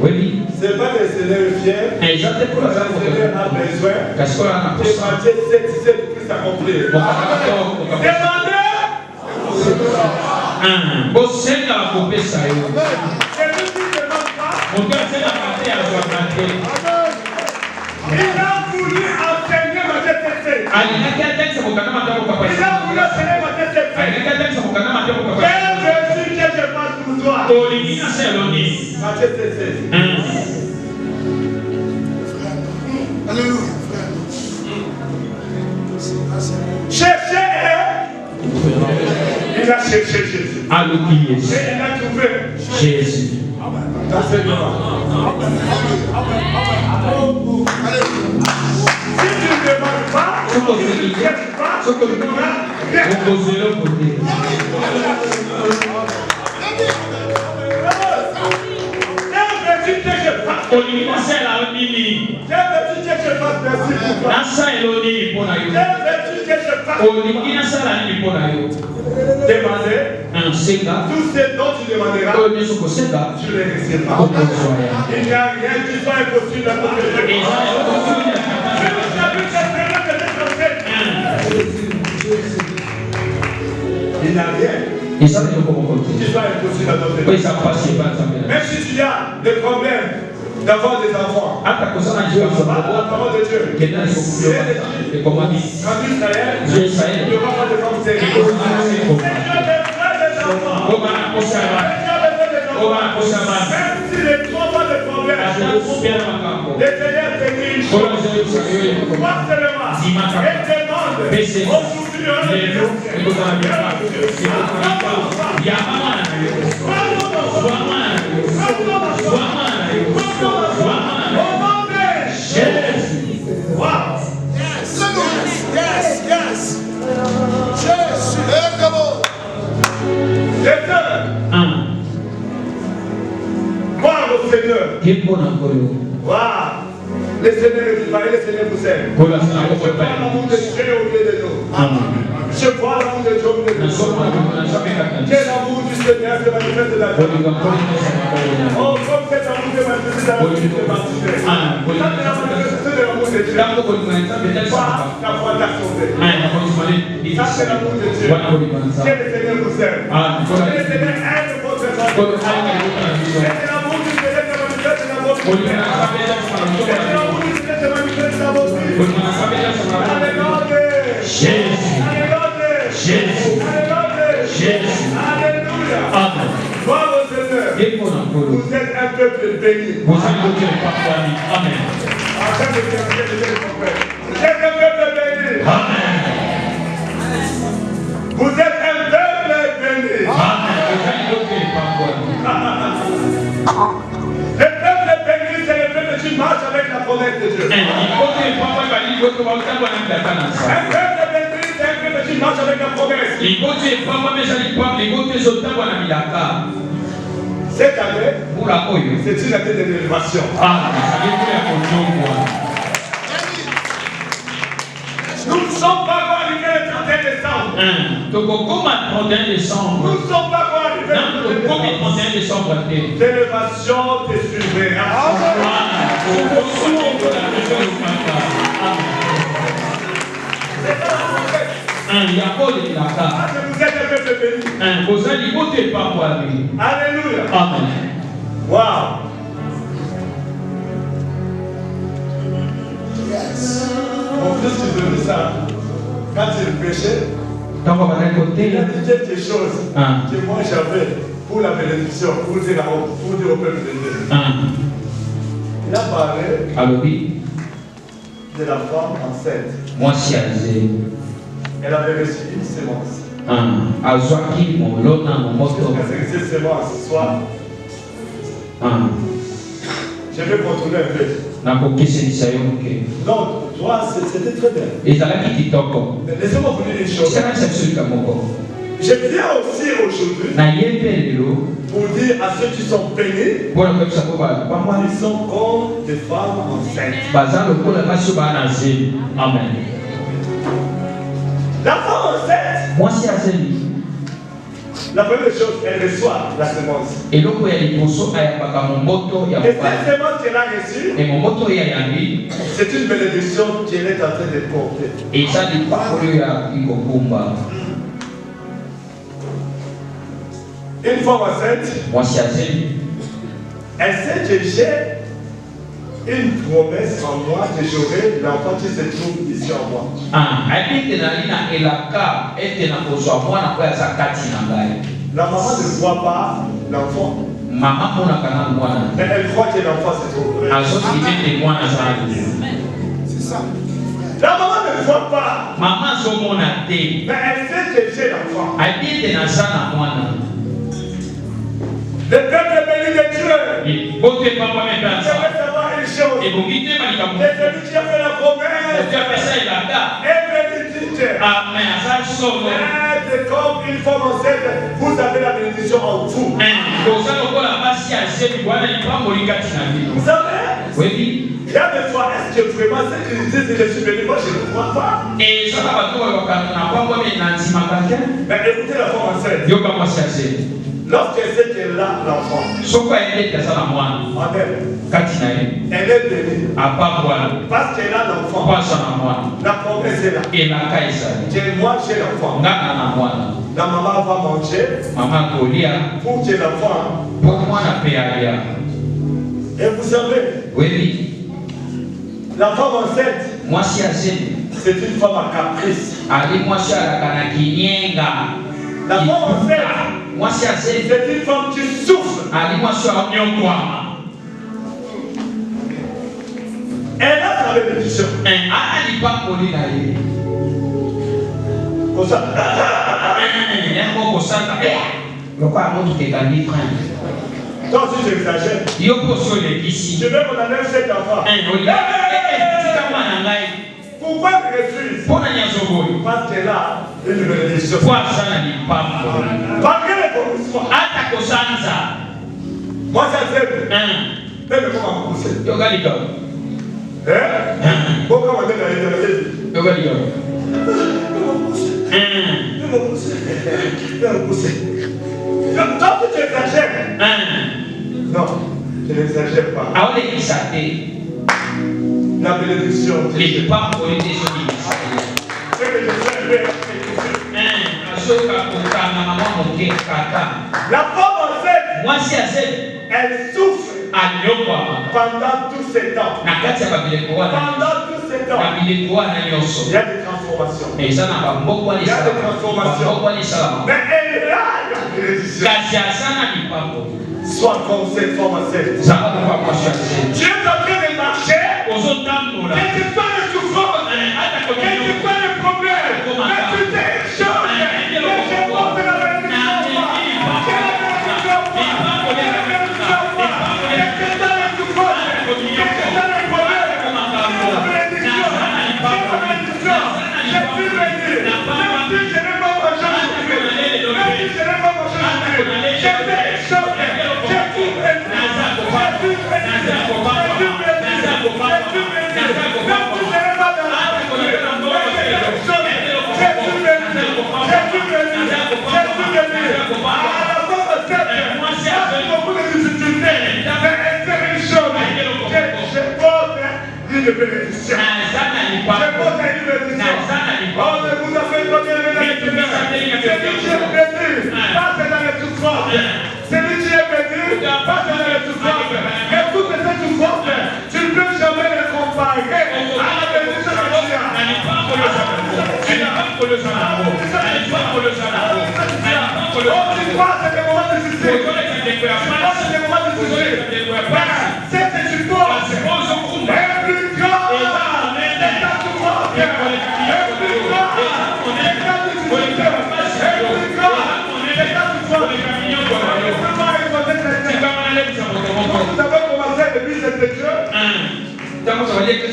B: Oui. C'est pas que le Seigneur est fier. Le Seigneur a besoin. De Matthieu 7, Christ a compris. Demandez. Il a voulu enseigner Matthieu 7. Il a voulu enseigner Matthieu 7. Quel Jésus que je passe pour toi? Matthieu 7. Alléluia. Chercher. Il a cherché Jésus.
C: Alléluia.
B: Et il a trouvé
C: Jésus.
B: Dans ce moment. Si tu ne demandes pas, si tu ne cherches pas, tu n'auras rien. Tout ce dont tu demanderas, tu les recevras. Il n'y a rien qui soit impossible à côté de Dieu. Il n'y a rien qui soit impossible à côté de Dieu. Même si tu as des problèmes d'avoir des enfants, la parole de Dieu. En Israël, il n'y aura pas de femmes stériles. Même si les trois mois de problème, les Seigneurs t'exigent. Crois seulement et demande. Aujourd'hui, on est le Seigneur est disparaît, le Seigneur vous aime. Je vois l'amour de Dieu au milieu de nous. Je vois l'amour de Dieu au milieu de nous. Quel amour du Seigneur se manifeste dans la vie. Oh, comme cet amour se manifeste dans la vie de Baptiste. Ça, c'est la manifestation de l'amour de Dieu. Ta foi t'a sauvé. Ça, c'est l'amour de Dieu. Que le Seigneur vous aime. Que le Seigneur aime votre famille. C'est l'amour du Seigneur qui manifeste dans votre vie. C'est l'amour du Seigneur qui manifeste dans votre vie. Alléluia.
C: Jésus. Jésus. Jésus.
B: Alléluia.
C: Amen.
B: Gloire au Seigneur. Vous êtes un peuple béni.
C: Vous êtes un peuple béni. Amen.
B: Vous êtes un peuple béni.
C: Amen.
B: Vous êtes un peuple béni.
C: Amen.
B: Le peuple béni, c'est le peuple qui marche avec la promesse de Dieu. Un peuple béni, c'est un peuple qui marche avec la promesse. Cette année, c'est une année d'élévation. Nous ne sommes pas arrivés le 31 décembre. Nous ne sommes pas arrivés le 31 décembre. L'élévation te suivra. Vous êtes un peuple béni. Alléluia.
C: Amen.
B: Wow. Mon fils qui faisait ça, quand il péchait, il a dit quelque chose que moi j'avais pour la bénédiction, pour dire au peuple de Dieu. Il a parlé de la femme enceinte. Elle avait reçu une sémence. Cette sémence soit. Je vais contrôler un peu. Non, toi, c'était très bien. Laissez-moi vous dire une chose. Je viens aussi aujourd'hui pour dire à ceux qui sont bénis, ils sont comme des femmes enceintes.
C: Amen.
B: La femme enceinte, la première chose, elle reçoit la semence. Et cette semence qu'elle a reçue, c'est une bénédiction qu'elle est en train de porter. Une femme enceinte, elle sait que j'ai une promesse en moi que j'aurai l'enfant qui se trouve ici en moi. La maman ne voit pas l'enfant. Mais elle croit que l'enfant se trouve. C'est ça. La maman ne voit pas. Mais elle sait que j'ai l'enfant. Le peuple béni de Dieu. Je veux savoir une chose. C'est celui qui a fait la promesse. Et bénédict. C'est comme une femme enceinte. Vous avez la bénédiction en vous. Vous savez? Oui. Il y a des fois, est-ce que vraiment ce qu'ils disent, c'est que je suis béni? Moi, je ne crois pas. Mais écoutez la femme enceinte. Lorsqu'elle sait qu'elle a l'enfant, elle est bénie. Parce qu'elle a l'enfant. La promesse est là. Que moi j'ai l'enfant. La maman va manger pour que l'enfant. Et vous savez, la femme enceinte, c'est une femme à caprice. La femme enceinte, c'est une femme qui souffre. Elle a sa bénédiction. Comme ça. Toi aussi tu exagères. Je veux qu'on enlève cet enfant. Pourquoi elle refuse? Parce qu'elle a une bénédiction. Malgré les commissions. Moi ça fait. Même comment vous poussez. Pourquoi on est dans Toi tu exagères. Non, je n'exagère pas. La bénédiction. La femme enceinte, elle souffre pendant tous ces temps. Pendant tous ces temps, il y a des transformations. transformations.
C: Il y a
B: des transformations. Mais elle est là, la bénédiction. Sois comme cette femme enceinte. Tu es en train de marcher. Quel que soit le souffrance, quel que soit le problème, mais tu t'es échangé. Mais je porte la bénédiction. Quelle bénédiction? Quel que soit le souffrance, quel que soit le problème, bénédiction. Je suis béni. Même si je n'ai pas marché aujourd'hui, même si je n'ai pas marché aujourd'hui, je t'ai échangé. Je suis béni. Je suis de bénédiction. Je porte une bénédiction. Oh, mais vous avez donné une bénédiction. Celui qui est béni, passe dans les souffrances. Celui qui est béni, passe dans les souffrances. Et toutes ces souffrances, tu ne peux jamais les comparer à la bénédiction de Dieu. Oh, tu crois que c'est des moments difficiles. Tu crois que c'est des moments difficiles. C'est ce que tu penses. Vous avez commencé depuis cette étude.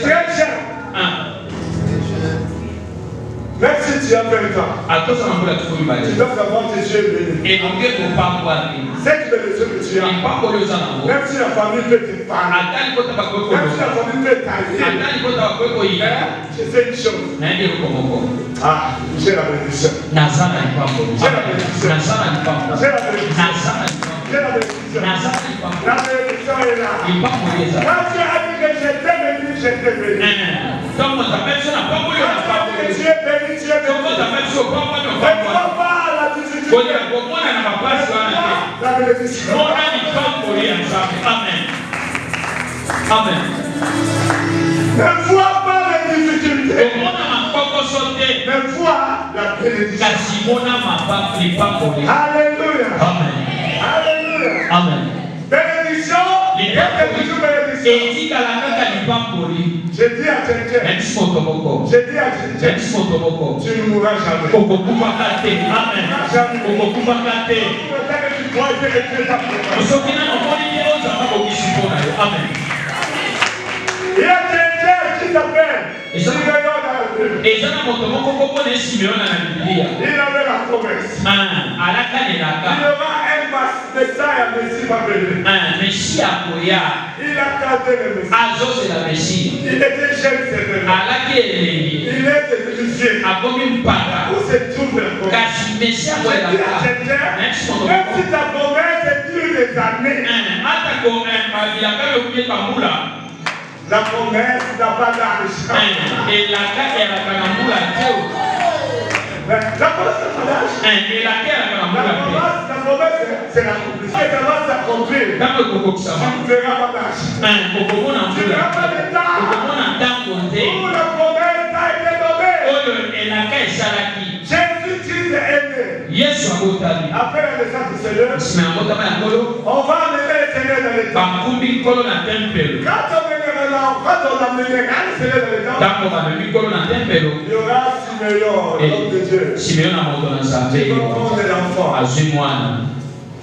B: Très cher. Même si tu as 20 ans, tu dois savoir que Dieu est béni. Cette bénédiction que tu as, même si la famille peut te parler, même si la famille peut t'arriver, je sais une chose. Ah, j'ai la bénédiction. J'ai la bénédiction. J'ai la bénédiction. J'ai la bénédiction. La bénédiction est là. Quand tu as dit que j'étais béni, j'étais béni. Quand tu as dit que tu es béni, tu es béni. Ne crois pas à la difficulté. La bénédiction.
C: Amen.
B: Ne vois pas les difficultés. Mais vois la bénédiction. Alléluia.
C: Amen.
B: Alléluia.
C: Amen.
B: Bénédiction. Bénédiction. J'ai dit à quelqu'un. J'ai dit à quelqu'un. Tu ne mourras jamais.
C: Amen.
B: Jamais.
C: Amen.
B: Il y a quelqu'un qui t'appelle. Il avait la promesse. Il y aura un Messiah Messie va venir. Il a gardé le Messie. Il était jeune, c'est vrai. Il est devenu vieux. Où se trouve le promesse? Même si ta promesse dure des années, la promesse n'a pas d'argent. La promesse, c'est l'accomplissement. Et ça va s'accomplir. Tu ne verras pas d'argent. Tu ne verras pas de temps. Où la promesse a été donnée. Jésus-Christ est né. Après la naissance du Seigneur, on va amener le Seigneur dans le temple. Quand on amènera le Seigneur dans le temple, il y aura Simeon, l'homme de Dieu. Qui va prendre l'enfant.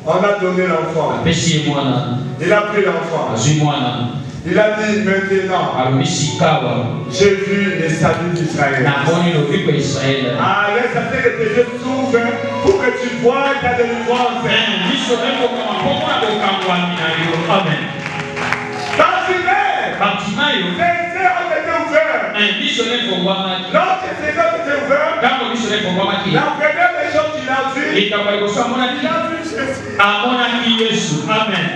B: On a donné l'enfant. Il a pris l'enfant. Il a dit maintenant, j'ai vu les saluts d'Israël. Ah, laisse à ce que tes yeux s'ouvrent pour que tu vois ta délivrance.
C: Amen.
B: Bartimée, tes yeux ont été ouverts. Lorsque tes yeux ont été ouverts, la première des choses qu'il a vues, il a vu Jésus.
C: Amen.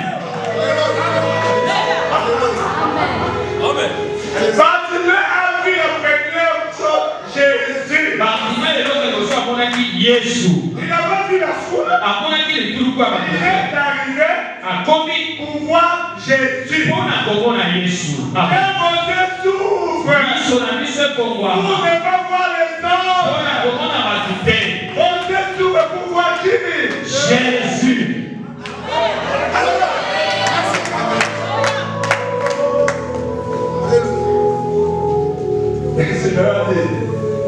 B: Bartimée a vu la première chose, Jésus. Il n'a pas vu la foule. Il est arrivé pour voir Jésus. Et mon Dieu s'ouvre. Pour ne pas voir les hommes.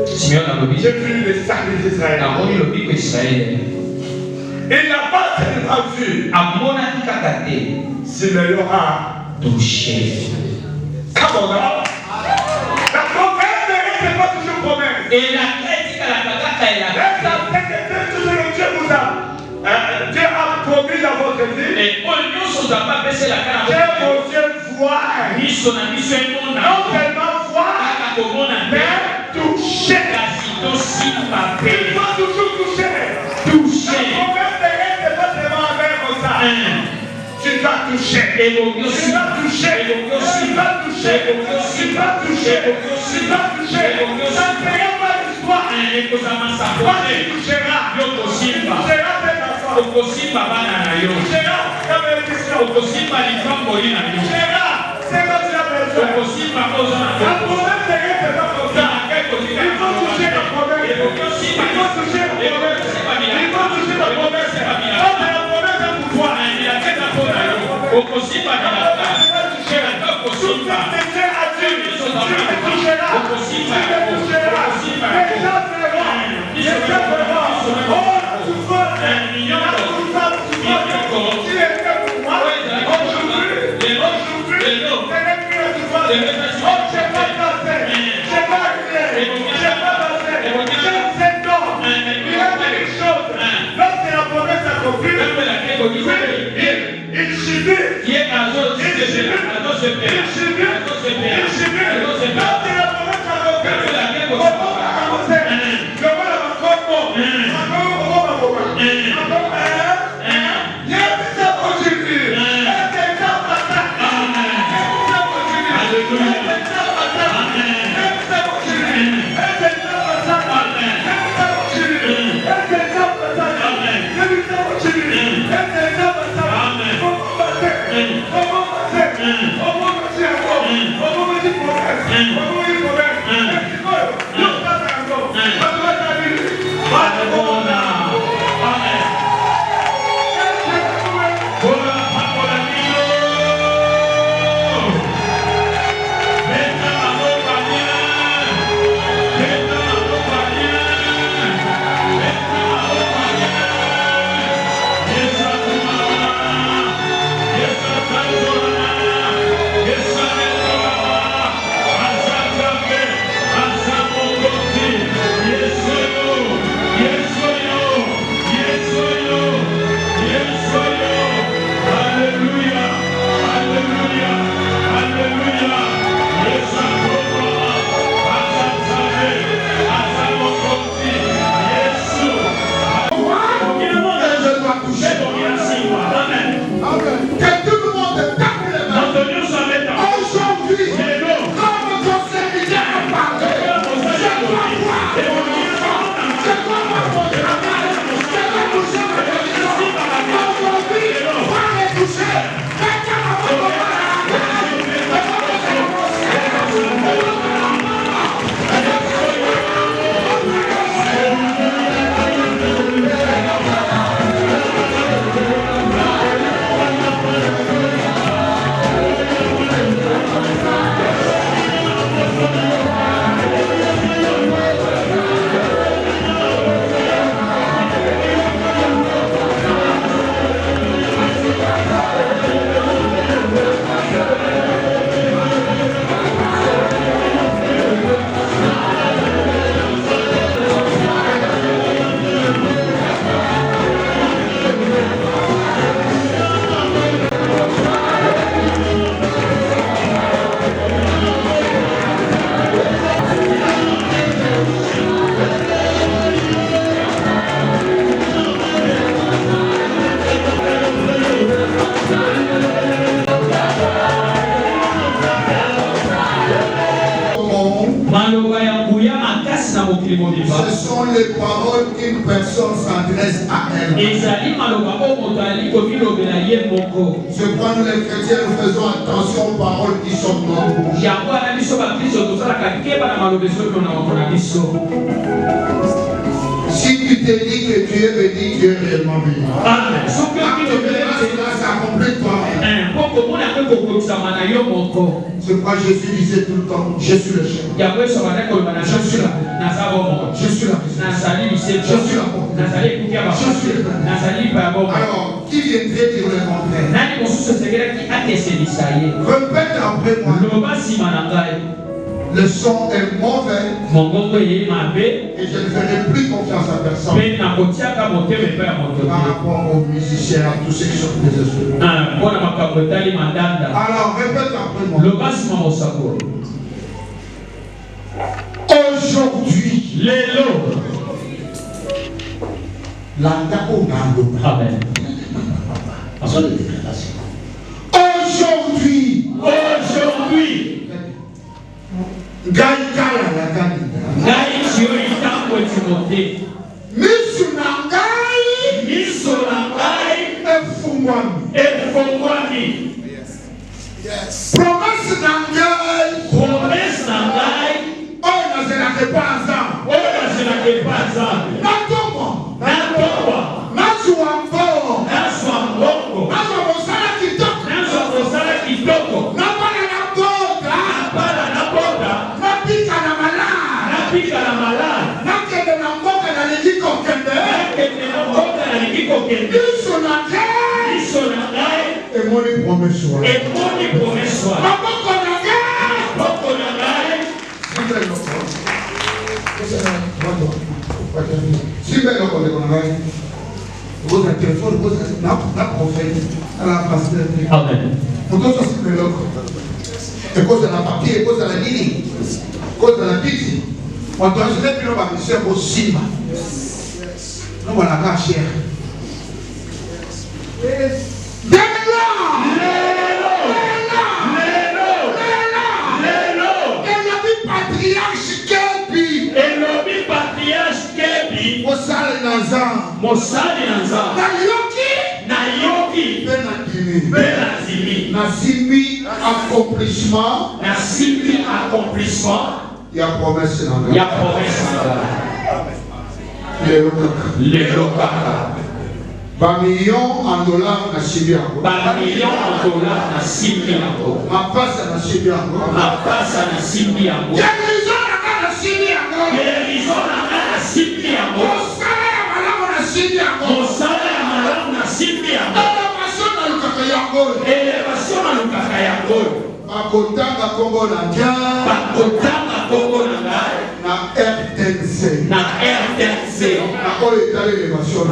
C: Simeon a dit,
B: j'ai vu les sacrifices d'Israël. Il n'a pas tellement vu. Simeon a
C: touché.
B: Come on now. La promesse n'est pas toujours promesse.
C: Et la critique à la patata et la
B: Dieu a promis dans votre vie.
C: et on ne s'en a pas baissé la canne.
B: Dieu veut voir. Non seulement voir, mais toucher. Il faut toujours toucher. La promesse n'est pas seulement avec ça. Tu vas toucher. Tu vas toucher. Tu vas toucher. Tu vas toucher. Tu vas toucher. Ça ne fait pas l'histoire. Tu toucheras. Tu toucheras tes enfants. Tu toucheras ta bénédiction. Tu toucheras. C'est comme tu as besoin. La promesse n'est pas comme ça. Il faut toucher la promesse. Il faut toucher la promesse. Il faut toucher la promesse. Quand la promesse est pour toi, il y a quelque chose à dire.
A: Ce sont les paroles qu'une personne s'adresse à elle. C'est pourquoi nous les chrétiens nous faisons attention aux paroles qui sortent de notre bouche. Si tu te dis que tu es béni, tu es réellement béni.
C: Amen.
A: Ça complète toi-même. C'est pourquoi Jésus disait tout le temps, je suis le chef. Je suis la porte. Je suis la porte. Alors, qui viendrait dire le contraire? Répète après moi. Le son est mauvais et je ne ferai plus confiance à personne par rapport aux musiciens, à tous ceux qui sont des esprits. Alors répète après moi. Aujourd'hui,
C: Amen. Aujourd'hui,
A: promesse nangai, oh nazalaka pas ensemble. Nazwa mbongo. Nazwa mosala kitoko. Napala na boda. Napika na malade. Nakende na mboka na lingi kokende. Biso na ngai. Emoni promesse wa. Maboko na ngai. Si belle on est vous avez téléphone, vous avez la prophète, à la pasteur.
C: Amen.
A: Pour tout ça, c'est le et cause de la papier, et cause de la ligne, cause de la pizza. On doit se mettre dans la mission au cinéma. Nous, on a la chair.
C: Mosali nanza nayoki
A: nasimbi accomplissement ya promesse nanga
C: lelo kaka
A: bamillion en dollars nasimbi yango mapasa nasimbi yango bakotanga kombo na RTNC na oyo etali élévation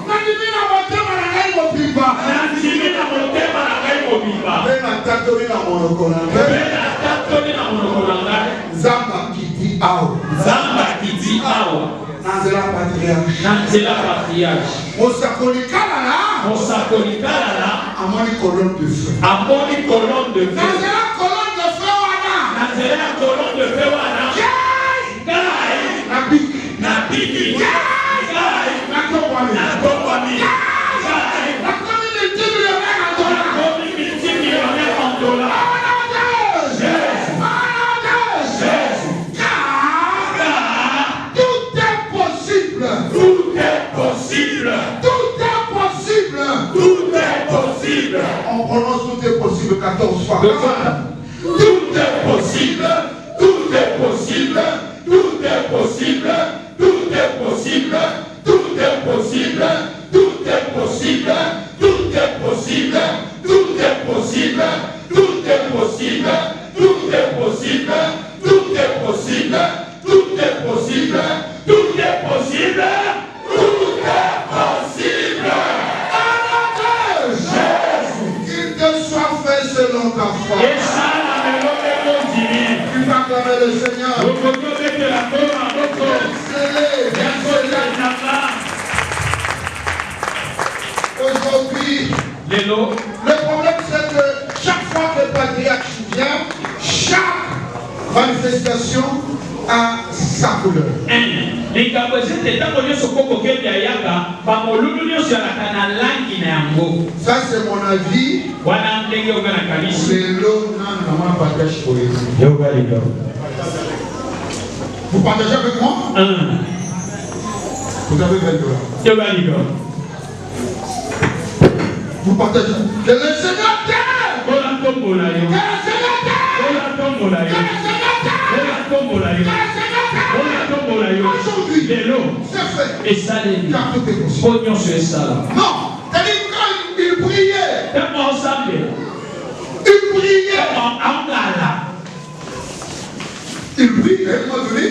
A: nandimi na motema na ngai mobimba mpe natatoli na monoko na ngai nzamba kiti awa nanzela patriarche mosakoli kalala amoni colonne de feu nanzela colonne de feu wana nabiki nakokwami nakomi multimillionnaire en dollars. On prononce tout est possible 14 fois. Tout est possible. Selon ta foi. Tu vas acclamer le Seigneur. Aujourd'hui, le problème c'est que chaque fois que le patriarche vient, chaque manifestation a sa couleur.
C: likambo ezete tango nyonso koko kebya yaka bamolulu nyonso yalaka na langi na yango.
A: Ça c'est mon avis.
C: Wana ndenge oyo na kanisi.
A: Lelo na mama partage pour vous.
C: Yoga lido.
A: Vous partagez avec moi? Vous avez 20 $.
C: Yoga lido.
A: Vous partagez. Que le Seigneur t'aime.
C: Kola tombola yo.
A: Que le Seigneur t'aime.
C: Kola tombola yo. Kola tombola yo. Kola tombola yo.
A: Aujourd'hui,
C: lelo
A: c'est fait.
C: Et ça les
A: Car tout est possible.
C: pognon sur ça.
A: Non, c'est-à-dire quand il priait.
C: Tellement ensemble.
A: Il priait.
C: En angala.
A: Il prie, à un moment donné,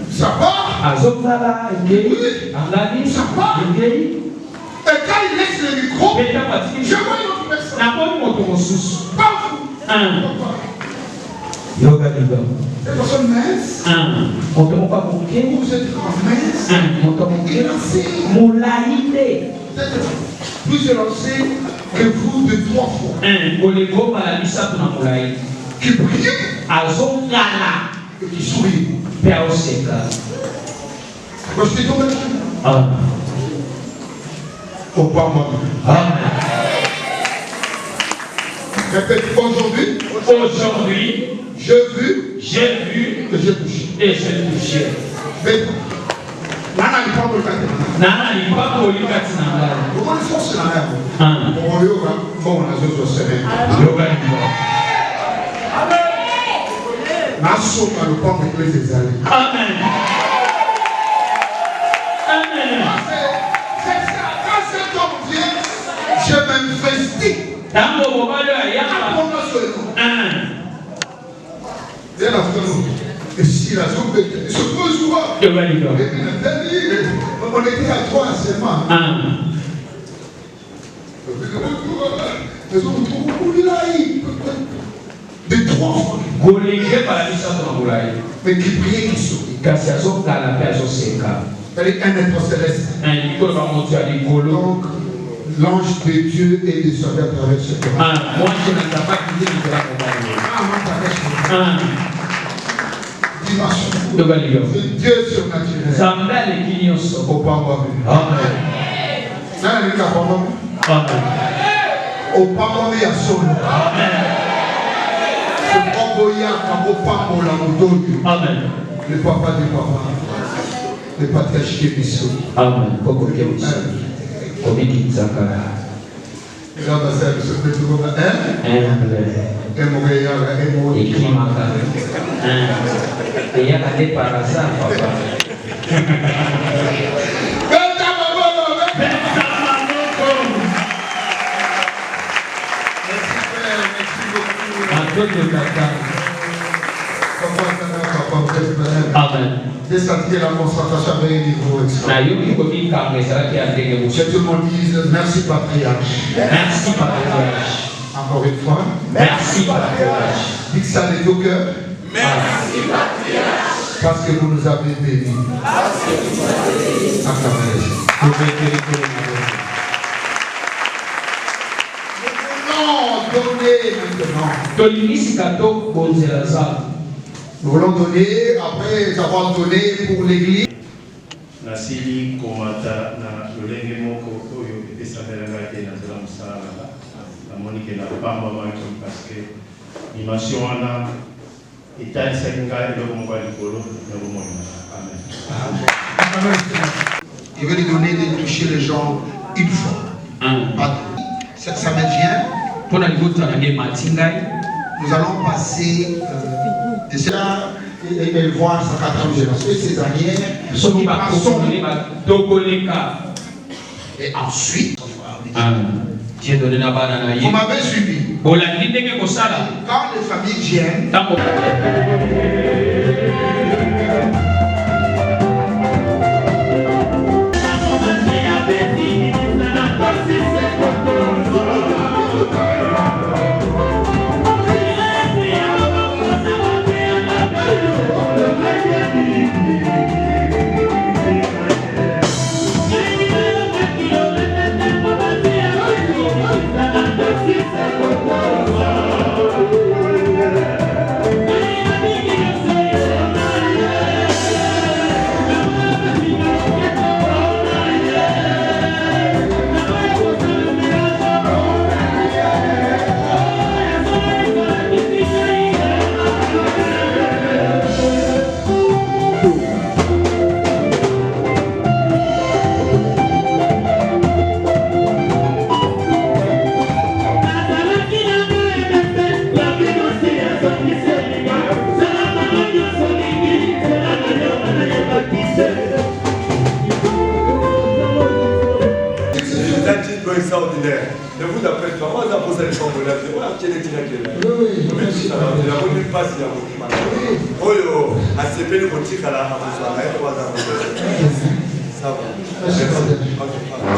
A: ça part.
C: Azokala, ngei, angani,
A: Ça part.
C: ngei.
A: Et quand il laisse le micro, je vois une autre personne.
C: Na bon moto mosusu.
A: Pas vous.
C: Yoga lido.
A: Cette personne mince.
C: Moto moko moke.
A: Vous êtes grand mince.
C: Moto moke.
A: Élancé.
C: Molaide.
A: Plus élancé que vous de 3 fois.
C: Olego malabisa tuna molaide.
A: Qui prie.
C: Azongala.
A: Et qui sourit.
C: Père Oseka.
A: Moi je suis tombé. Au pas moi. Répète, aujourd'hui, j'ai vu
C: et
A: que j'ai touché.
C: j'ai touché.
A: Mais, Nana n'est pas le cas.
C: Nana n'est pas pour lui quand il n'a pas.
A: Vous connaissez ce qu'on a. Bon, on a besoin de se serrer. Ma soeur a le corps de les alliés.
C: Amen. Amen.
A: C'est ça. Quand cet homme vient, je m'investis.
C: Tango mobile ayaka.
A: Viens la frère. Et si la zone se pose souvent. On était à 3 seulement. De 3 fois. Mais qui priait qui sourit. C'est-à-dire un être céleste. Donc, l'ange de Dieu est descendu à travers ce corps. Dimension. Dieu surnaturel. Au Pambo. Amen. Au Pambo, il y a son nom.
C: Amen.
A: Le papa du papa. Le patriarche de Bissou.
C: Amen. Koko Kebiso. Komiki Zakara. Et il y a des par hasard, papa. Amen.
A: Descendez la concentration avec un niveau extra. Que tout le monde dise merci patriarche.
C: Merci patriarche.
A: Encore une fois.
C: Merci patriarche.
A: Dites ça de tout cœur.
C: Merci patriarche.
A: Parce que vous nous avez bénis. Acclamez. Nous voulons donner maintenant. Nous voulons donner après avoir donné pour l'église.
D: Nasili komata na lolenge moko oyo epesamelanga te na nzela mosala namoni ke na pambamaki parce que dimension wana etanisaki ngai eloko moko ya likolo na bomoi. Amen.
A: Il veut lui donner de toucher les gens une fois. Ça me vient. Nous allons passer déjà et voir sa quatrième génération et ses arrières. Et ensuite, vous m'avez suivi. Quand les familles viennent,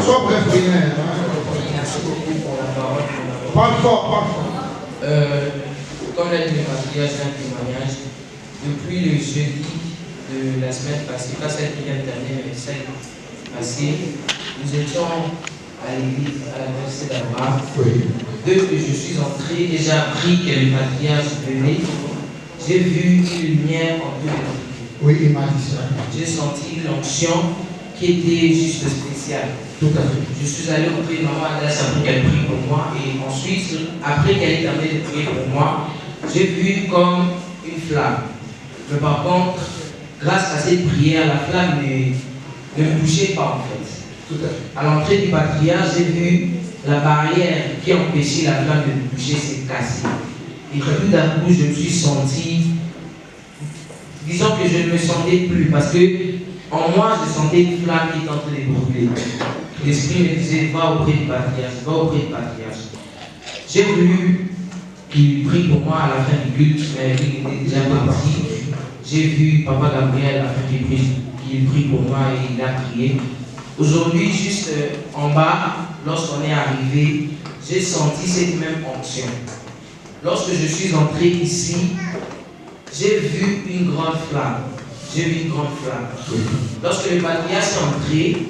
A: Sois bref, parle fort, parle fort.
E: Comme l'a dit le patriarche, un témoignage, depuis le jeudi de la semaine passée, pas celle qui vient de terminer, mais celle passée, nous étions à l'église, à la université d'Abraham. Dès que je suis entré et j'ai appris que le patriarche venait, j'ai vu une lumière en deux.
A: Oui, il m'a dit ça.
E: J'ai senti l'onction qui était juste spéciale.
A: Tout à fait.
E: Je suis allé auprès de maman Adassa pour qu'elle prie pour moi, et ensuite, après qu'elle ait terminé de prier pour moi, j'ai vu comme une flamme. Mais par contre, grâce à cette prière, la flamme ne me touchait pas en fait.
A: Tout à fait.
E: À l'entrée du patriarche, j'ai vu la barrière qui empêchait la flamme de me toucher s'est cassée. Et tout d'un coup, je me suis senti, disons que je ne me sentais plus, parce que en moi, je sentais une flamme qui était en train de brûler. L'esprit me disait, va auprès du patriarche, va auprès du patriarche. J'ai voulu qu'il prie pour moi à la fin du culte, mais il était déjà parti. J'ai vu Papa Gabriel à la fin qu'il prie pour moi et il a prié. Aujourd'hui, juste en bas, lorsqu'on est arrivé, j'ai senti cette même onction. Lorsque je suis entré ici, j'ai vu une grande flamme. J'ai vu une grande flamme. Lorsque le patriarche est entré,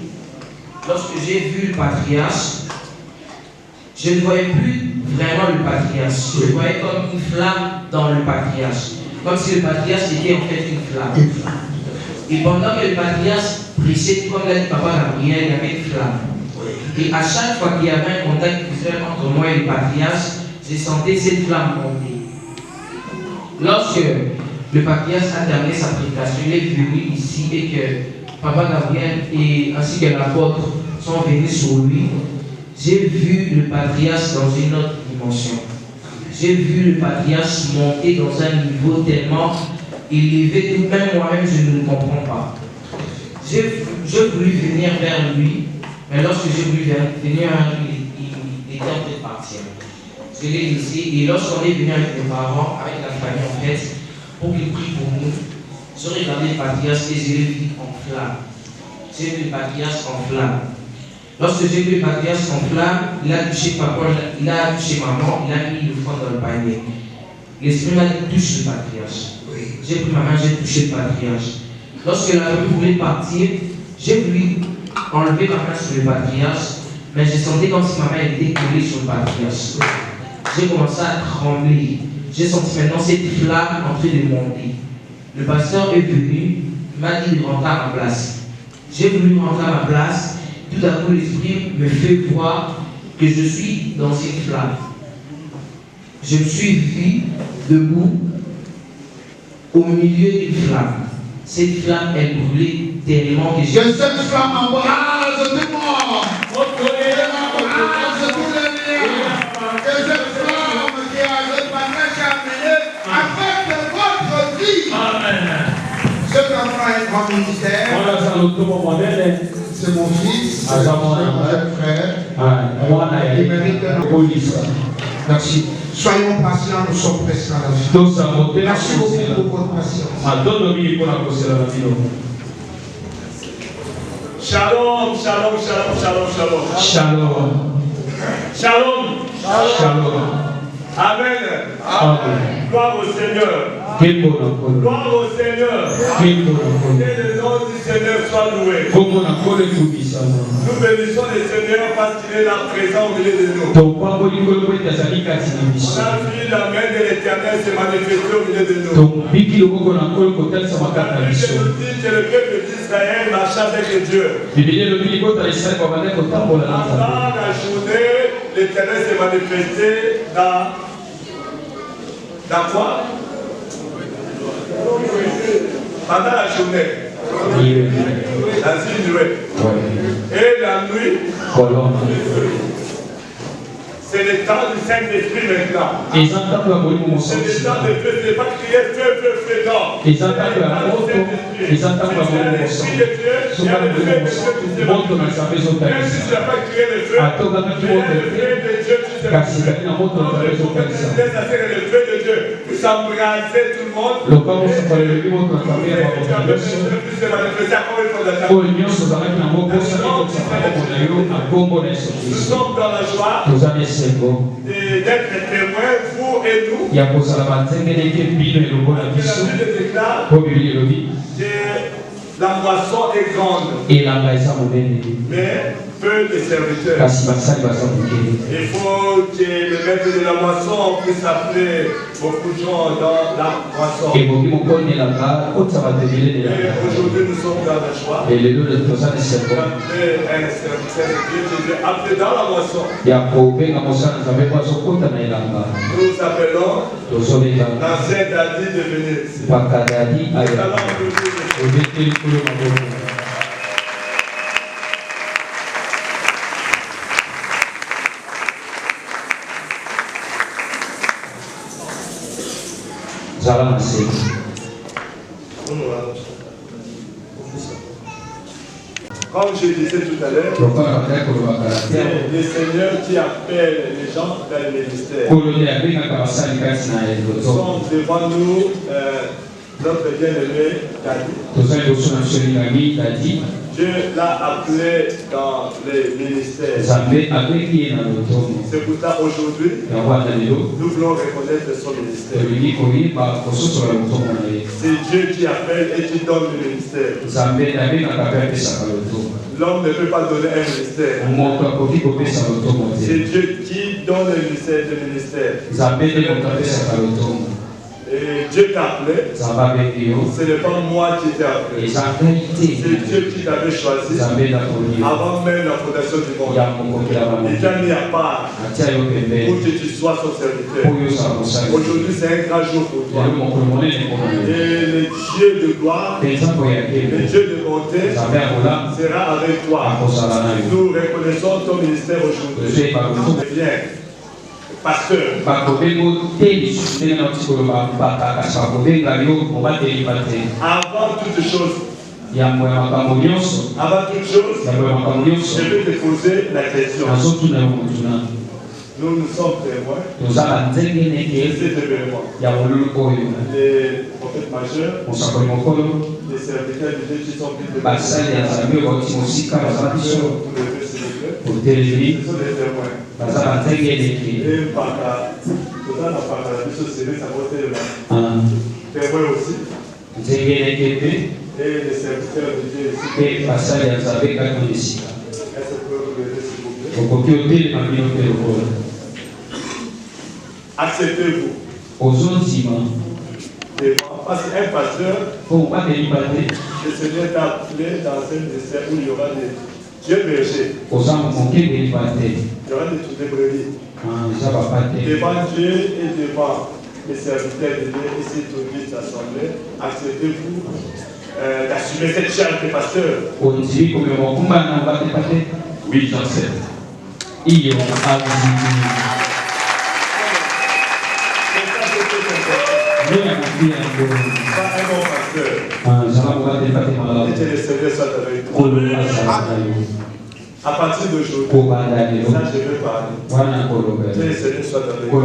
E: lorsque j'ai vu le patriarche, je ne voyais plus vraiment le patriarche. Je voyais comme une flamme dans le patriarche. Comme si le patriarche était en fait une flamme. Et pendant que le patriarche prêchait, comme l'a dit Papa Gabriel, il y avait une flamme. Et à chaque fois qu'il y avait un contact visuel entre moi et le patriarche, j'ai senti cette flamme monter. Lorsque le patriarche a terminé sa prédication, il est venu ici et que Papa Gabriel et ainsi que l'apôtre sont venus sur lui, j'ai vu le patriarche dans une autre dimension. J'ai vu le patriarche monter dans un niveau tellement élevé que même moi-même je ne le comprends pas. J'ai voulu venir vers lui, mais lorsque j'ai voulu venir vers lui, il était en train de partir. Je l'ai laissé et lorsqu'on est venu avec mes parents, avec la famille en fait, pour qu'il prie pour nous, j'ai regardé le patriarche et j'ai vu en flamme. J'ai vu le patriarche en flamme. Lorsque j'ai vu le patriarche en flamme, il a touché papa, il a touché maman, il a mis le front dans le panier. L'esprit m'a dit touche le patriarche. J'ai pris ma main, j'ai touché le patriarche. Lorsque la famille voulait partir, j'ai voulu enlever ma main sur le patriarche, mais j'ai senti comme si ma main était collée sur le patriarche. J'ai commencé à trembler. J'ai senti maintenant cette flamme en train de monter. Le pasteur est venu, il m'a dit de rentrer à ma place. J'ai voulu rentrer à ma place. Tout à coup, l'esprit me fait voir que je suis dans une flamme. Je me suis vu debout au milieu d'une flamme. Cette flamme, elle brûlait tellement que j'ai...
A: Que cette flamme embrase tout le monde. Que cette flamme qui a le passage amené affecte votre vie.
C: Amen.
A: Cet enfant est grand ministère. C'est mon fils, c'est mon frère. Il mérite un police. Merci. Soyons patients, nous sommes presque à la fin. Merci beaucoup pour votre patience.
B: Shalom, shalom, shalom, shalom, shalom.
C: Shalom.
B: Shalom.
C: Shalom.
B: Amen.
C: Amen.
B: Gloire au Seigneur. Gloire au Seigneur. Que le nom du Seigneur soit loué. Nous bénissons le Seigneur parce qu'il est là présent au milieu de nous. On a vu la main de l'Éternel se manifester au milieu de nous. On a vu que le peuple d'Israël marche avec Dieu. Pendant la journée, l'Éternel s'est manifesté dans quoi? Pendant la journée, dans une nuée. Et la nuit, C'est le temps du Saint-Esprit maintenant.
C: C'est le temps de
B: feu, ce n'est pas crier feu, feu, feu, non.
C: C'est le temps de Dieu. Il y a le feu de Dieu qui s'est
B: Même si tu n'as pas crié le feu, il y a le feu de Dieu qui s'est manifesté. Le feu de Dieu pour s'embrasser tout le monde. Tu as besoin de plus se manifester encore une fois dans ta vie. Nous sommes dans la joie d'être témoins, vous et nous. La Bible déclare que la moisson est grande, mais peu de serviteurs. Il faut que le maître de la moisson puisse appeler beaucoup de gens dans la moisson. Et aujourd'hui, nous sommes dans la joie. D'appeler un serviteur de Dieu qui est appelé dans la moisson. Nous appelons l'ancien Dadi de venir ici. Nous allons Comme je disais tout à l'heure, c'est le Seigneur qui appelle les gens dans le ministère. Nous sommes devant nous, notre bien-aimé Dadi. Dieu l'a appelé dans les ministères. C'est pour ça aujourd'hui, nous voulons reconnaître son ministère. C'est Dieu qui appelle et qui donne le ministère. L'homme ne peut pas donner un ministère. C'est Dieu qui donne le ministère. Et Dieu t'a appelé, ce n'est pas moi qui t'ai appelé. C'est Dieu qui t'avait choisi avant même la fondation du monde. Il t'a mis à part pour que tu sois son serviteur. Aujourd'hui, c'est un grand jour pour toi. Et le Dieu de gloire, le Dieu de bonté sera avec toi. Nous reconnaissons ton ministère aujourd'hui. Viens. Pasteur. Avant toute chose, je vais te poser la question. Nous sommes témoins de cet événement. Les prophètes majeurs, les serviteurs de Dieu qui sont venus de ce sont des témoins. Et par la témoin aussi. Et les serviteurs de Dieu ici. Est-ce que vous levez s'il vous plaît? Acceptez-vous. Parce qu'un pasteur, le Seigneur t'a appelé dans un ministère où il y aura des Dieu berger. Il y aura des brebis. Devant Dieu et devant les serviteurs de Dieu, ici, toute l'assemblée, acceptez-vous d'assumer cette charge de pasteur?
C: Oui, j'accepte.
B: Pas un bon pasteur. Et que le Seigneur soit avec toi. À partir d'aujourd'hui, ça je veux parler. Que le Seigneur soit avec toi.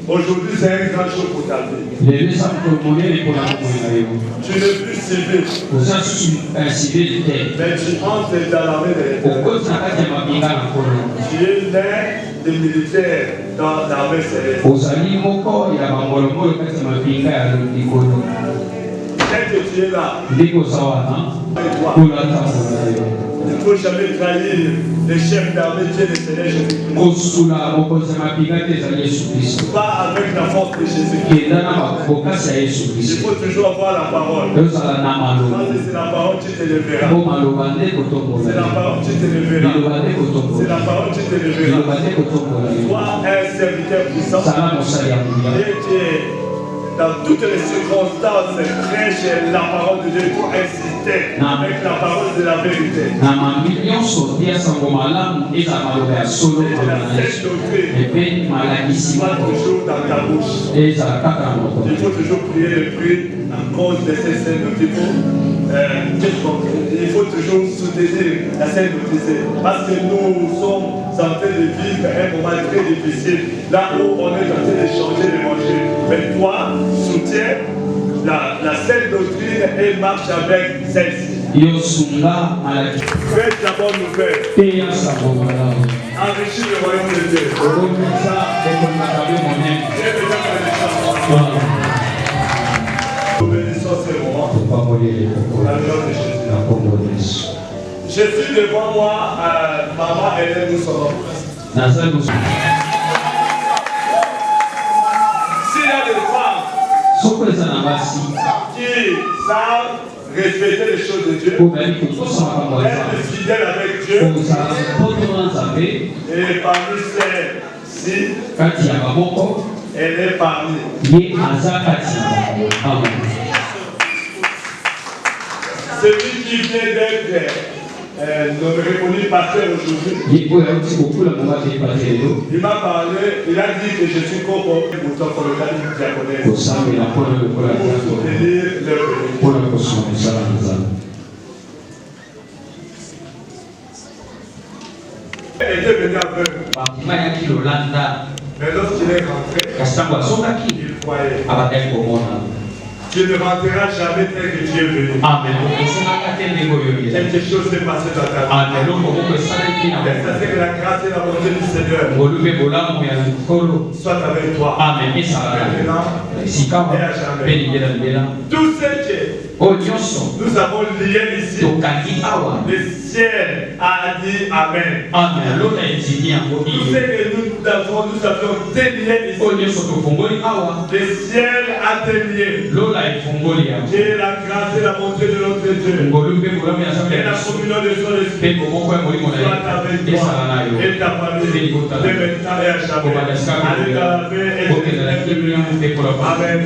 B: Aujourd'hui, c'est un grand jour pour ta vie. Tu n'es plus civil. Mais tu entres dans l'armée de l'Éternel. Tu es l'un des militaires dans l'armée céleste. Dès que tu es là, et toi, il ne faut jamais trahir les chefs d'armée Dieu le Seigneur Jésus-Christ. Pas avec la force de Jésus-Christ. Il faut toujours avoir la parole. C'est la parole qui te lèvera. C'est la parole qui te lèvera. C'est la parole qui te lèvera. Sois un serviteur puissant. Et qui est dans toutes les circonstances, prêche la parole de Dieu pour insister avec la parole de la vérité. Et la sainte doctrine soit toujours dans ta bouche. Il faut toujours prier le prix à cause de ces saintes doctrines. Il faut toujours soutenir la sainte doctrine. Parce que nous sommes en train de vivre un moment très difficile. Là où on est en train de changer l'évangile. Mais toi, soutiens la sainte doctrine et marche avec celle-ci. Faites la bonne nouvelle. Enrichis le royaume de Dieu. Nous bénissons ces moments pour la gloire de Jésus. Je suis devant moi, maman Hélène, nous sommes. S'il y a des femmes qui savent respecter les choses de Dieu, être fidèles avec Dieu, et parmi celles-ci, elle est parmi. Celui qui vient d'être reconnu pasteur aujourd'hui, il m'a parlé, il a dit que je suis pour le cabinet diaconais pour soutenir leur il était venu aveugle. Mais lorsqu'il est rentré, il croyait. Tu ne rentreras jamais tel que Dieu est venu. Quelque chose s'est passé dans ta vie. C'est que la grâce et la bonté du Seigneur soit avec toi. Maintenant et à jamais. Tous ceux que nous avons liés ici, le ciel a dit Amen. Tous ceux que nous avions déliés ici, le ciel a délié. Que la grâce et la bonté de notre Dieu et la communion de son esprit soit avec toi et ta famille de maintenant et à jamais. Allez dans la paix et de Amen.